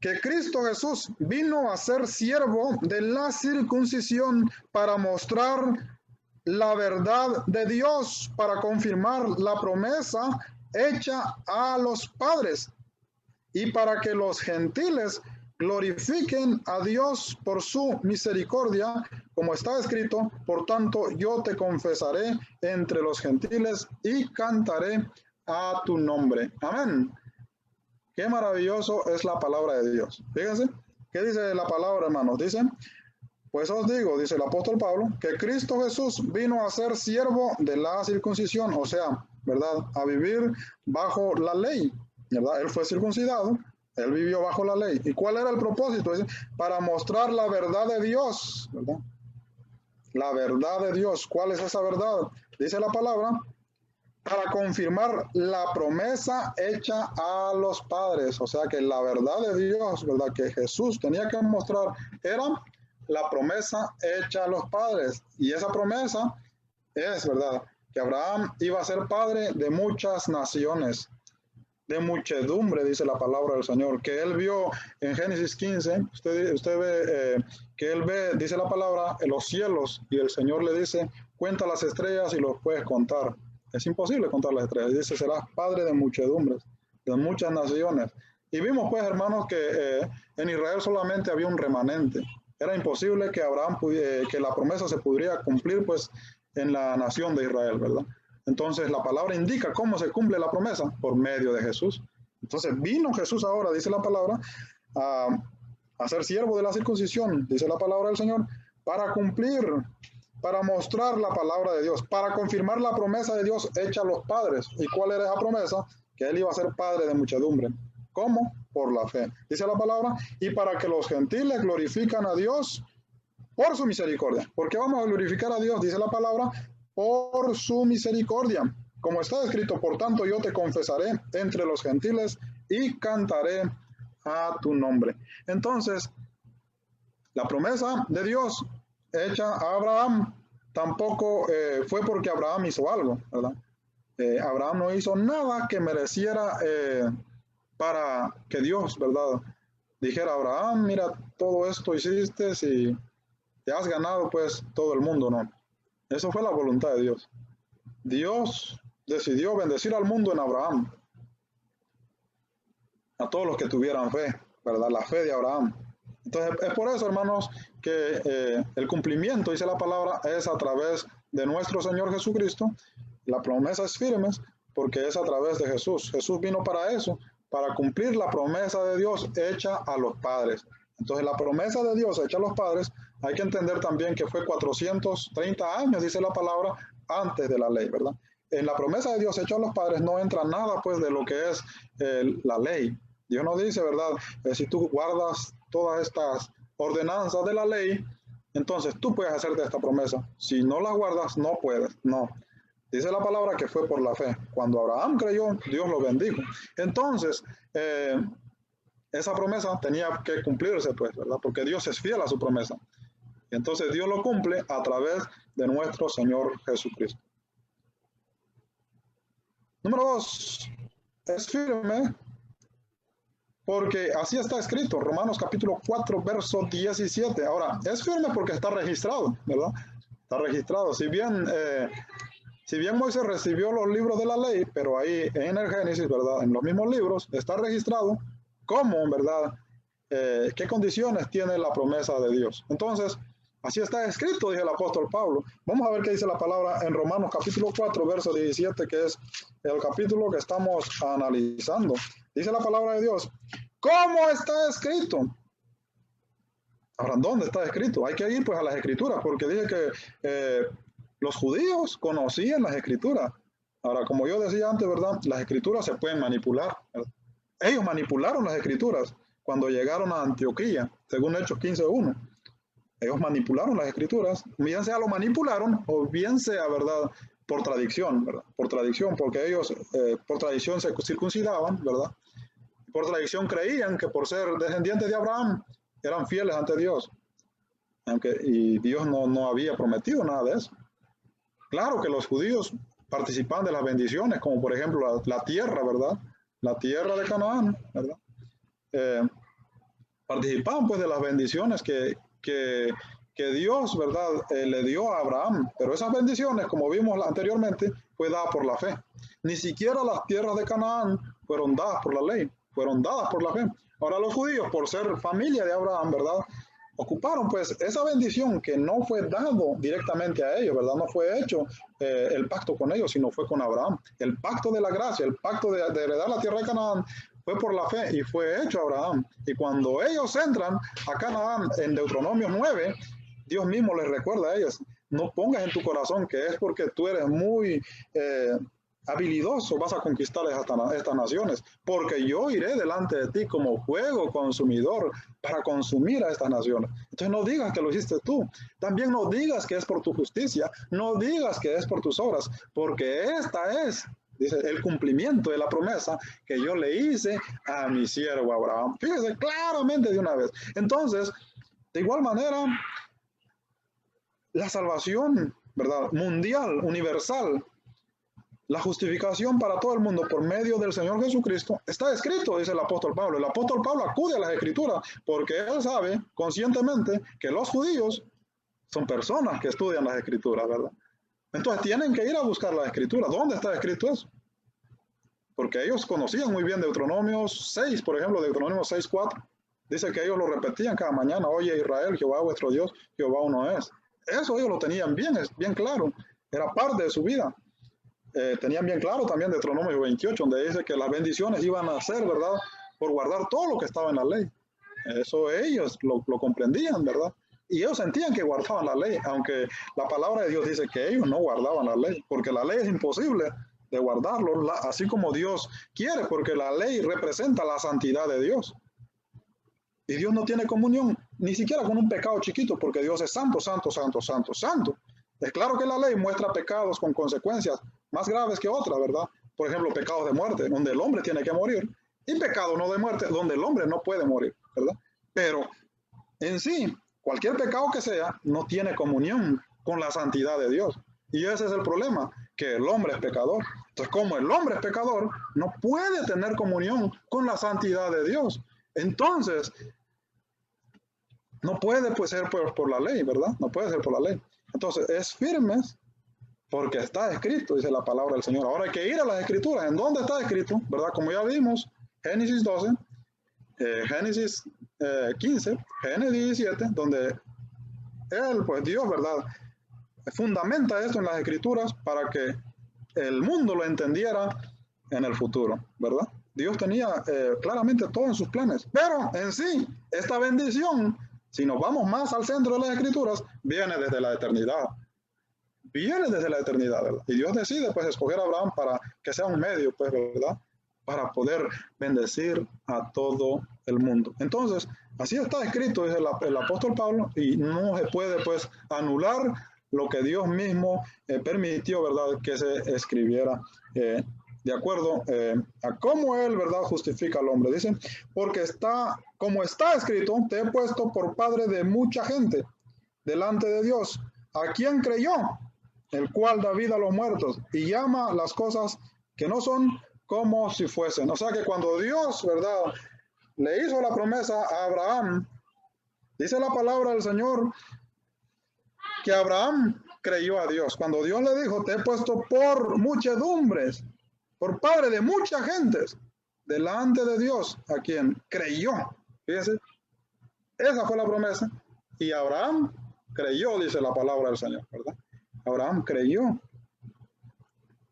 que Cristo Jesús vino a ser siervo de la circuncisión para mostrar la verdad de Dios, para confirmar la promesa hecha a los padres y para que los gentiles glorifiquen a Dios por su misericordia, como está escrito: por tanto yo te confesaré entre los gentiles y cantaré a tu nombre. Amén. Qué maravilloso es la palabra de Dios. Fíjense, ¿qué dice la palabra, hermanos? Dice: pues os digo, dice el apóstol Pablo, que Cristo Jesús vino a ser siervo de la circuncisión, o sea, ¿verdad?, a vivir bajo la ley, ¿verdad? Él fue circuncidado, él vivió bajo la ley. ¿Y cuál era el propósito? Dice: para mostrar la verdad de Dios, ¿verdad? La verdad de Dios. ¿Cuál es esa verdad? Dice la palabra: para confirmar la promesa hecha a los padres. O sea que la verdad de Dios, ¿verdad?, que Jesús tenía que mostrar era la promesa hecha a los padres. Y esa promesa es, ¿verdad?, que Abraham iba a ser padre de muchas naciones, de muchedumbre, dice la palabra del Señor, que él vio en Génesis 15. Usted ve que él ve, dice la palabra, en los cielos, y el Señor le dice: cuenta las estrellas y los puedes contar. Es imposible contar las estrellas. Dice: serás padre de muchedumbres, de muchas naciones. Y vimos, pues, hermanos, que en Israel solamente había un remanente. Era imposible que que la promesa se pudiera cumplir, pues, en la nación de Israel, ¿verdad? Entonces la palabra indica cómo se cumple la promesa: por medio de Jesús. Entonces vino Jesús ahora, dice la palabra, a ser siervo de la circuncisión, dice la palabra del Señor, para cumplir, para mostrar la palabra de Dios, para confirmar la promesa de Dios hecha a los padres. ¿Y cuál era esa promesa? Que él iba a ser padre de muchedumbre. ¿Cómo? Por la fe. Dice la palabra: y para que los gentiles glorifican a Dios por su misericordia. ¿Por qué vamos a glorificar a Dios? Dice la palabra: por su misericordia. Como está escrito: por tanto yo te confesaré entre los gentiles y cantaré a tu nombre. Entonces, la promesa de Dios hecha a Abraham tampoco fue porque Abraham hizo algo, ¿verdad? Abraham no hizo nada que mereciera para que Dios, ¿verdad?, dijera: Abraham, mira, todo esto hiciste y te has ganado, pues, todo el mundo. No. Eso fue la voluntad de Dios. Dios decidió bendecir al mundo en Abraham, a todos los que tuvieran fe, ¿verdad? La fe de Abraham. Entonces, es por eso, hermanos, que el cumplimiento, dice la palabra, es a través de nuestro Señor Jesucristo. La promesa es firme porque es a través de Jesús. Jesús vino para eso, para cumplir la promesa de Dios hecha a los padres. Entonces, la promesa de Dios hecha a los padres, hay que entender también que fue 430 años, dice la palabra, antes de la ley, ¿verdad? En la promesa de Dios hecha a los padres no entra nada, pues, de lo que es la ley. Dios no dice, ¿verdad? Si tú guardas todas estas ordenanzas de la ley, entonces tú puedes hacerte esta promesa. Si no las guardas, no puedes. No. Dice la palabra que fue por la fe. Cuando Abraham creyó, Dios lo bendijo. Entonces, esa promesa tenía que cumplirse, pues, ¿verdad? Porque Dios es fiel a su promesa. Entonces Dios lo cumple a través de nuestro Señor Jesucristo. Número 2, es firme porque así está escrito, Romanos capítulo 4, verso 17. Ahora, es firme porque está registrado, ¿verdad? Está registrado. Si bien Moisés recibió los libros de la ley, pero ahí en el Génesis, ¿verdad?, en los mismos libros, está registrado cómo, ¿verdad?, qué condiciones tiene la promesa de Dios. Entonces, así está escrito, dice el apóstol Pablo. Vamos a ver qué dice la palabra en Romanos capítulo 4, verso 17, que es el capítulo que estamos analizando. Dice la palabra de Dios: ¿cómo está escrito? Ahora, ¿dónde está escrito? Hay que ir, pues, a las escrituras, porque dice que los judíos conocían las escrituras. Ahora, como yo decía antes, ¿verdad?, las escrituras se pueden manipular, ¿verdad? Ellos manipularon las escrituras cuando llegaron a Antioquía, según Hechos 15:1. Ellos manipularon las escrituras, bien sea lo manipularon o bien sea, ¿verdad?, por tradición, ¿verdad? Por tradición, porque ellos por tradición se circuncidaban, ¿verdad? Por tradición creían que por ser descendientes de Abraham eran fieles ante Dios. y Dios no había prometido nada de eso. Claro que los judíos participan de las bendiciones, como por ejemplo la tierra, ¿verdad? La tierra de Canaán, ¿verdad? Participaban pues de las bendiciones que Dios, ¿verdad? Le dio a Abraham. Pero esas bendiciones, como vimos anteriormente, fue dada por la fe. Ni siquiera las tierras de Canaán fueron dadas por la ley, fueron dadas por la fe. Ahora los judíos, por ser familia de Abraham, ¿verdad? Ocuparon pues esa bendición que no fue dado directamente a ellos, ¿verdad? No fue hecho el pacto con ellos, sino fue con Abraham. El pacto de la gracia, el pacto de heredar la tierra de Canaán fue por la fe y fue hecho a Abraham. Y cuando ellos entran a Canaán en Deuteronomio 9, Dios mismo les recuerda a ellos, no pongas en tu corazón que es porque tú eres muy habilidoso, vas a conquistar estas naciones, porque yo iré delante de ti como fuego consumidor para consumir a estas naciones. Entonces no digas que lo hiciste tú, también no digas que es por tu justicia, no digas que es por tus obras, porque esta es, dice, el cumplimiento de la promesa que yo le hice a mi siervo Abraham. Fíjese claramente de una vez. Entonces, de igual manera, la salvación, ¿verdad? Mundial, universal, la justificación para todo el mundo por medio del Señor Jesucristo está escrito, dice el apóstol Pablo. El apóstol Pablo acude a las Escrituras porque él sabe conscientemente que los judíos son personas que estudian las Escrituras, ¿verdad? Entonces tienen que ir a buscar las Escrituras. ¿Dónde está escrito eso? Porque ellos conocían muy bien Deuteronomio 6, por ejemplo, Deuteronomio 6:4. Dice que ellos lo repetían cada mañana. Oye Israel, Jehová vuestro Dios, Jehová uno es. Eso ellos lo tenían bien claro. Era parte de su vida. Tenían bien claro también Deuteronomio 28, donde dice que las bendiciones iban a ser, ¿verdad? Por guardar todo lo que estaba en la ley. Eso ellos lo comprendían, ¿verdad? Y ellos sentían que guardaban la ley, aunque la palabra de Dios dice que ellos no guardaban la ley, porque la ley es imposible de guardarlo, así como Dios quiere, porque la ley representa la santidad de Dios. Y Dios no tiene comunión ni siquiera con un pecado chiquito, porque Dios es santo, santo, santo, santo, santo. Es claro que la ley muestra pecados con consecuencias más graves que otras, ¿verdad? Por ejemplo, pecados de muerte, donde el hombre tiene que morir, y pecados no de muerte, donde el hombre no puede morir, ¿verdad? Pero en sí, cualquier pecado que sea, no tiene comunión con la santidad de Dios. Y ese es el problema, que el hombre es pecador. Entonces, como el hombre es pecador, no puede tener comunión con la santidad de Dios. Entonces, no puede pues, ser por la ley, ¿verdad? No puede ser por la ley. Entonces, es firme porque está escrito, dice la palabra del Señor. Ahora hay que ir a las Escrituras. ¿En dónde está escrito? ¿Verdad? Como ya vimos, Génesis 12, Génesis 15, Génesis 17, donde él, pues Dios, ¿verdad? Fundamenta esto en las Escrituras para que el mundo lo entendiera en el futuro, ¿verdad? Dios tenía claramente todo en sus planes. Pero en sí, esta bendición, si nos vamos más al centro de las Escrituras, viene desde la eternidad. Viene desde la eternidad, ¿verdad? Y Dios decide, pues, escoger a Abraham para que sea un medio, pues, ¿verdad? Para poder bendecir a todo el mundo. Entonces, así está escrito, dice el apóstol Pablo, y no se puede, pues, anular lo que Dios mismo permitió, ¿verdad? Que se escribiera de acuerdo a cómo él, ¿verdad? Justifica al hombre. Dice, porque está, como está escrito, te he puesto por padre de mucha gente delante de Dios, a quien creyó, el cual da vida a los muertos y llama las cosas que no son como si fuesen. O sea que cuando Dios, ¿verdad?, le hizo la promesa a Abraham, dice la palabra del Señor que Abraham creyó a Dios. Cuando Dios le dijo, te he puesto por muchedumbres, por padre de muchas gentes, delante de Dios, a quien creyó. Fíjese, esa fue la promesa. Y Abraham creyó, dice la palabra del Señor, ¿verdad? Abraham creyó.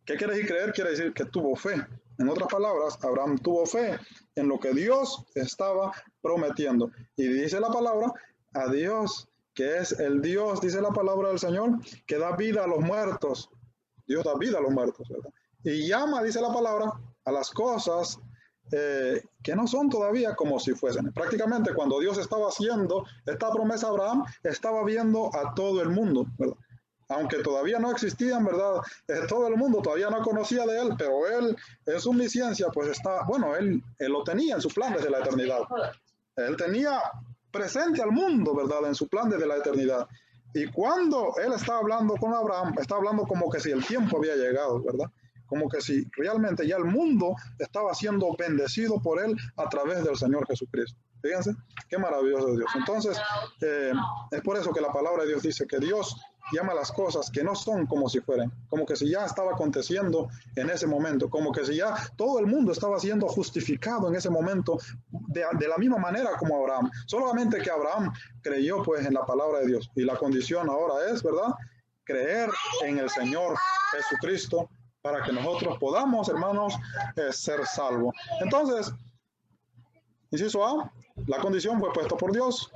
¿Qué quiere decir creer? Quiere decir que tuvo fe. En otras palabras, Abraham tuvo fe en lo que Dios estaba prometiendo. Y dice la palabra, a Dios, que es el Dios, dice la palabra del Señor, que da vida a los muertos. Dios da vida a los muertos, ¿verdad? Y llama, dice la palabra, a las cosas que no son todavía como si fuesen. Prácticamente cuando Dios estaba haciendo esta promesa a Abraham, estaba viendo a todo el mundo, ¿verdad? Aunque todavía no existían, ¿verdad? Todo el mundo todavía no conocía de él, pero él, en su omnisciencia, pues está, bueno, él lo tenía en sus planes de la eternidad. Él tenía presente al mundo, ¿verdad? En su plan desde la eternidad. Y cuando él está hablando con Abraham, está hablando como que si el tiempo había llegado, ¿verdad? Como que si realmente ya el mundo estaba siendo bendecido por él a través del Señor Jesucristo. Fíjense, qué maravilloso es Dios. Entonces, es por eso que la palabra de Dios dice que Dios llama las cosas que no son como si fueran, como que si ya estaba aconteciendo en ese momento, como que si ya todo el mundo estaba siendo justificado en ese momento de la misma manera como Abraham. Solamente que Abraham creyó pues en la palabra de Dios y la condición ahora es, ¿verdad? Creer en el Señor Jesucristo para que nosotros podamos, hermanos, ser salvos. Entonces, inciso A, la condición fue puesta por Dios.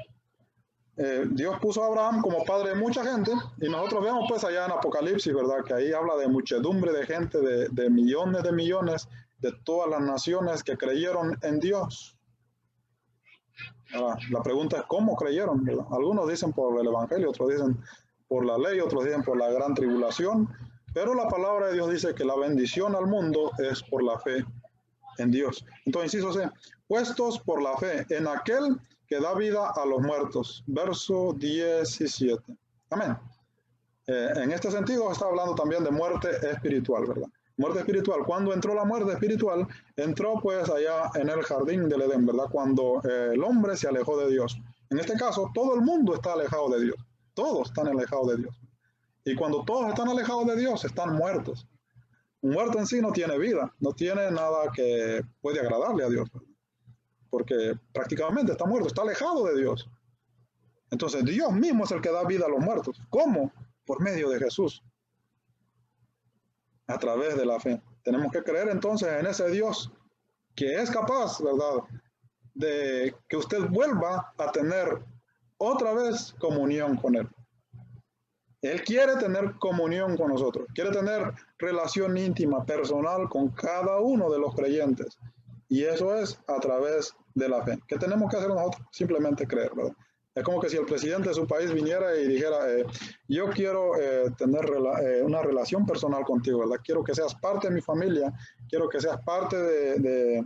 Dios puso a Abraham como padre de mucha gente y nosotros vemos pues allá en Apocalipsis, ¿verdad? Que ahí habla de muchedumbre de gente, de millones de todas las naciones que creyeron en Dios. Ahora, la pregunta es ¿cómo creyeron? ¿Verdad? Algunos dicen por el Evangelio, otros dicen por la ley, otros dicen por la gran tribulación, pero la palabra de Dios dice que la bendición al mundo es por la fe en Dios. Entonces, inciso C, puestos por la fe en aquel que da vida a los muertos. Verso 17. Amén. En este sentido está hablando también de muerte espiritual, ¿verdad? Muerte espiritual. Cuando entró la muerte espiritual, entró pues allá en el jardín del Edén, ¿verdad? Cuando el hombre se alejó de Dios. En este caso, todo el mundo está alejado de Dios. Todos están alejados de Dios. Y cuando todos están alejados de Dios, están muertos. Un muerto en sí no tiene vida, no tiene nada que puede agradarle a Dios, porque prácticamente está muerto, está alejado de Dios. Entonces Dios mismo es el que da vida a los muertos. ¿Cómo? Por medio de Jesús, a través de la fe. Tenemos que creer entonces en ese Dios que es capaz, ¿verdad?, de que usted vuelva a tener otra vez comunión con Él. Él quiere tener comunión con nosotros, quiere tener relación íntima, personal con cada uno de los creyentes. Y eso es a través de la fe. ¿Qué tenemos que hacer nosotros? Simplemente creer, ¿verdad? Es como que si el presidente de su país viniera y dijera, yo quiero tener una relación personal contigo, ¿verdad? Quiero que seas parte de mi familia, quiero que seas parte de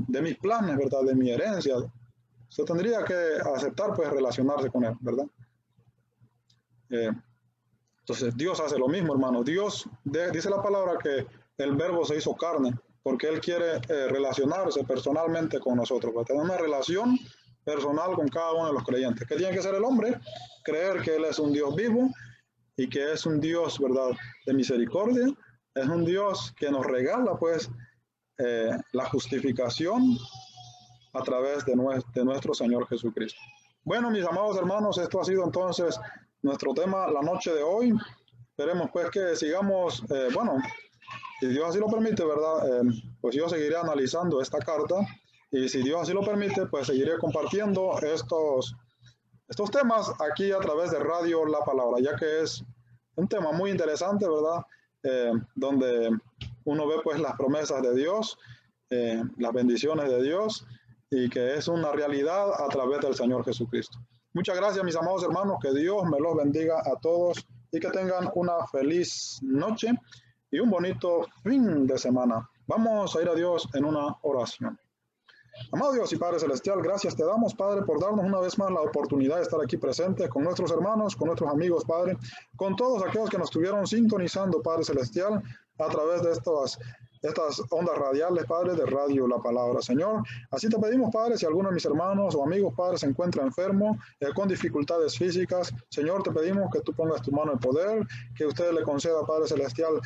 mis planes, ¿verdad? De mi herencia. Usted tendría que aceptar, pues, relacionarse con él, ¿verdad? Entonces, Dios hace lo mismo, hermano. Dios dice la palabra que el verbo se hizo carne, porque Él quiere relacionarse personalmente con nosotros, para tener una relación personal con cada uno de los creyentes. ¿Qué tiene que hacer el hombre? Creer que Él es un Dios vivo y que es un Dios, ¿verdad?, de misericordia. Es un Dios que nos regala, pues, la justificación a través de nuestro Señor Jesucristo. Bueno, mis amados hermanos, esto ha sido entonces nuestro tema la noche de hoy. Esperemos pues que sigamos, bueno, si Dios así lo permite, ¿verdad? Pues yo seguiré analizando esta carta y si Dios así lo permite, pues seguiré compartiendo estos temas aquí a través de Radio La Palabra, ya que es un tema muy interesante, ¿verdad? Donde uno ve pues las promesas de Dios, las bendiciones de Dios y que es una realidad a través del Señor Jesucristo. Muchas gracias, mis amados hermanos, que Dios me los bendiga a todos y que tengan una feliz noche y un bonito fin de semana. Vamos a ir a Dios en una oración. Amado Dios y Padre Celestial, gracias te damos, Padre, por darnos una vez más la oportunidad de estar aquí presentes con nuestros hermanos, con nuestros amigos, Padre, con todos aquellos que nos estuvieron sintonizando, Padre Celestial, a través de estas ondas radiales, Padre, de Radio La Palabra, Señor. Así te pedimos, Padre, si alguno de mis hermanos o amigos, Padre, se encuentra enfermo, con dificultades físicas, Señor, te pedimos que tú pongas tu mano de poder, que usted le conceda, Padre Celestial,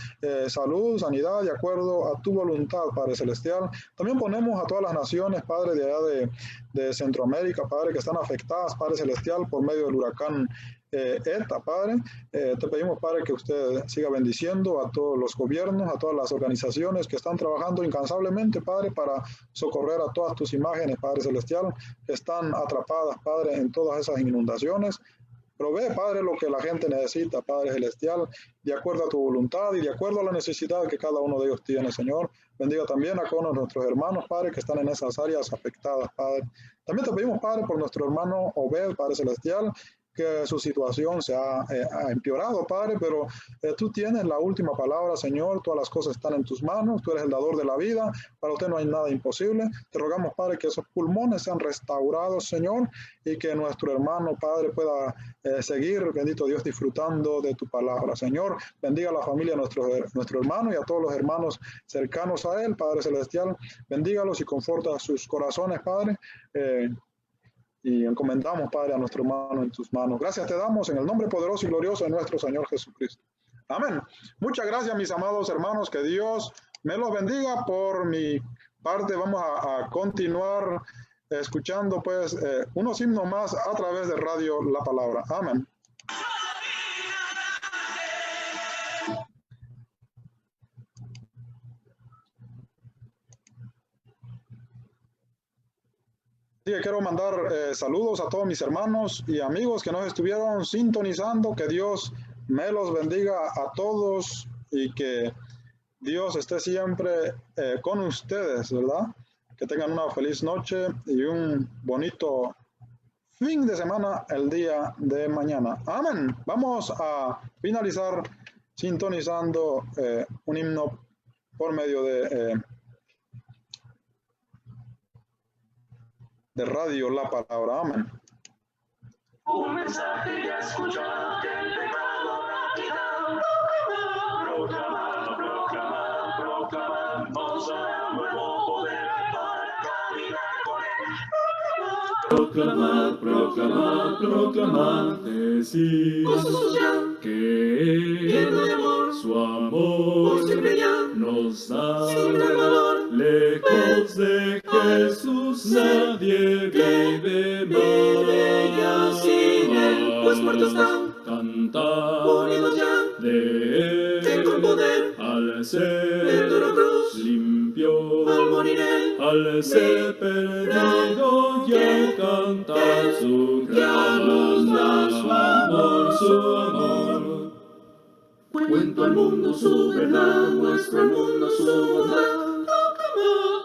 salud, sanidad, de acuerdo a tu voluntad, Padre Celestial. También ponemos a todas las naciones, Padre, de allá de Centroamérica, Padre, que están afectadas, Padre Celestial, por medio del huracán ETA, Padre. Te pedimos, Padre, que usted siga bendiciendo a todos los gobiernos, a todas las organizaciones que están trabajando incansablemente, Padre, para socorrer a todas tus imágenes, Padre Celestial, que están atrapadas, Padre, en todas esas inundaciones. Provee, Padre, lo que la gente necesita, Padre Celestial, de acuerdo a tu voluntad y de acuerdo a la necesidad que cada uno de ellos tiene, Señor. Bendiga también a todos nuestros hermanos, Padre, que están en esas áreas afectadas, Padre. También te pedimos, Padre, por nuestro hermano Obed, Padre Celestial, que su situación se ha empeorado, Padre, pero tú tienes la última palabra, Señor. Todas las cosas están en tus manos. Tú eres el dador de la vida. Para usted no hay nada imposible. Te rogamos, Padre, que esos pulmones sean restaurados, Señor, y que nuestro hermano, Padre, pueda seguir, bendito Dios, disfrutando de tu palabra. Señor, bendiga a la familia de nuestro hermano y a todos los hermanos cercanos a él, Padre Celestial. Bendígalos y conforta sus corazones, Padre. Y encomendamos, Padre, a nuestro hermano en tus manos. Gracias te damos en el nombre poderoso y glorioso de nuestro Señor Jesucristo. Amén. Muchas gracias, mis amados hermanos. Que Dios me los bendiga. Por mi parte, vamos a continuar escuchando pues unos himnos más a través de Radio La Palabra. Amén. Sí, quiero mandar saludos a todos mis hermanos y amigos que nos estuvieron sintonizando. Que Dios me los bendiga a todos y que Dios esté siempre con ustedes, ¿verdad? Que tengan una feliz noche y un bonito fin de semana el día de mañana. Amén. Vamos a finalizar sintonizando un himno por medio de Radio La Palabra. Amén. Un mensaje ya escuchado, que el pecado habrá quitado. Proclamad, proclamad, proclamad, nos dará nuevo poder para caminar con él. Proclamad, proclamad, proclamad, decid que lleno de amor, su amor por siempre ya nos da. sin dar valor, Lejos de Jesús nadie vive ya sin él, pues muerto está, Cantar unidos ya, de él, que con poder, al ser el duro cruz, limpio, al morir él, al ser perdido y al cantar su gracia, su amor, su amor. Cuento al mundo su verdad, muestro al mundo su bondad.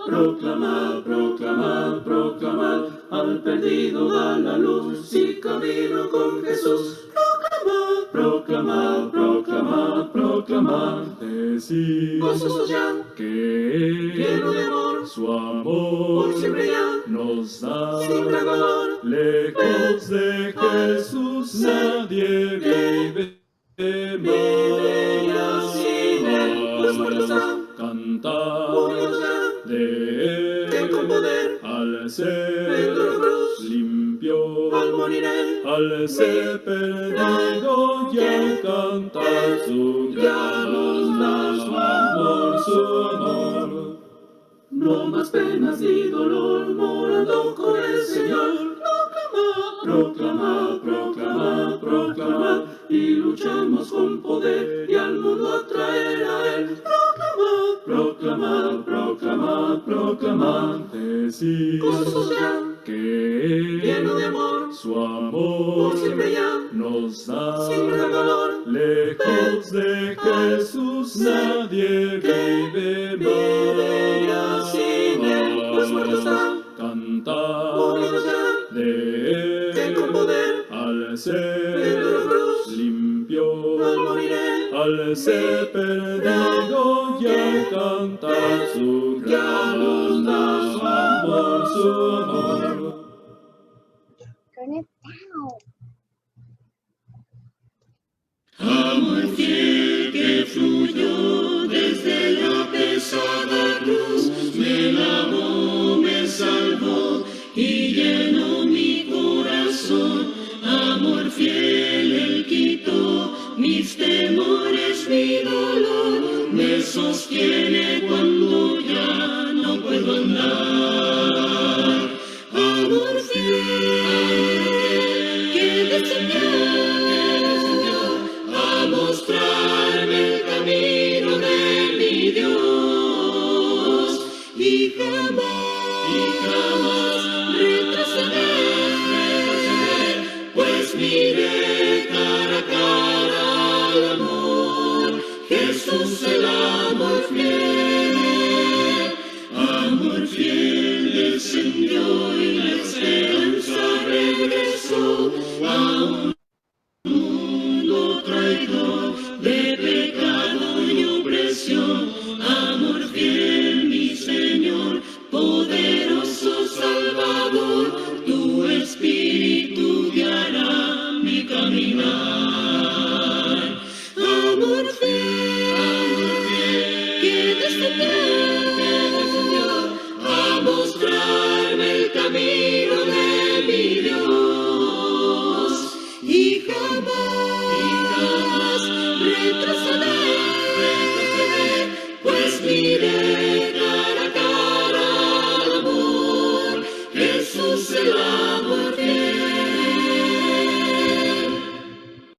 Proclamad, proclamad, proclamad, Al perdido da la luz, si camino con Jesús. proclamad, proclamad, proclamad, decid Gozosos ya, que lleno de amor, su amor por siempre ya, nos da. sin gran valor, Lejos de Jesús nadie vive ya sin él, pues muerto está, Cantar unidos ya, de que con él, poder, al el ser duro cruz, limpio, al morir él, al ser perdido y al cantar su gracia, su amor, su amor. no más penas ni dolor, morando con el Señor. Proclamad, proclamad, proclamad, Y luchemos con poder y al mundo atraer a él. proclamad, proclamad, proclamad, decid Gozosos ya, que lleno de amor, su amor por siempre ya, nos da. sin gran valor, Lejos de Jesús nadie vive ya sin él, pues muerto está, Cantar unidos ya, de que con él, poder, al el ser duro cruz, limpio, al morir él, al ser perdido y al cantar su gracia, su amor, su amor. amor fiel que fluyó desde la pesada cruz, me lavó, me salvó y llenó mi corazón. Amor fiel, él quitó mis temores, mi dolor, me sostiene cuando ya no puedo andar. Amor fiel, que descendió a mostrarme el camino de mi Dios, y jamás retroceder, pues miré cara a cara al amor, Jesús el amor fiel descendió y la esperanza regresó. el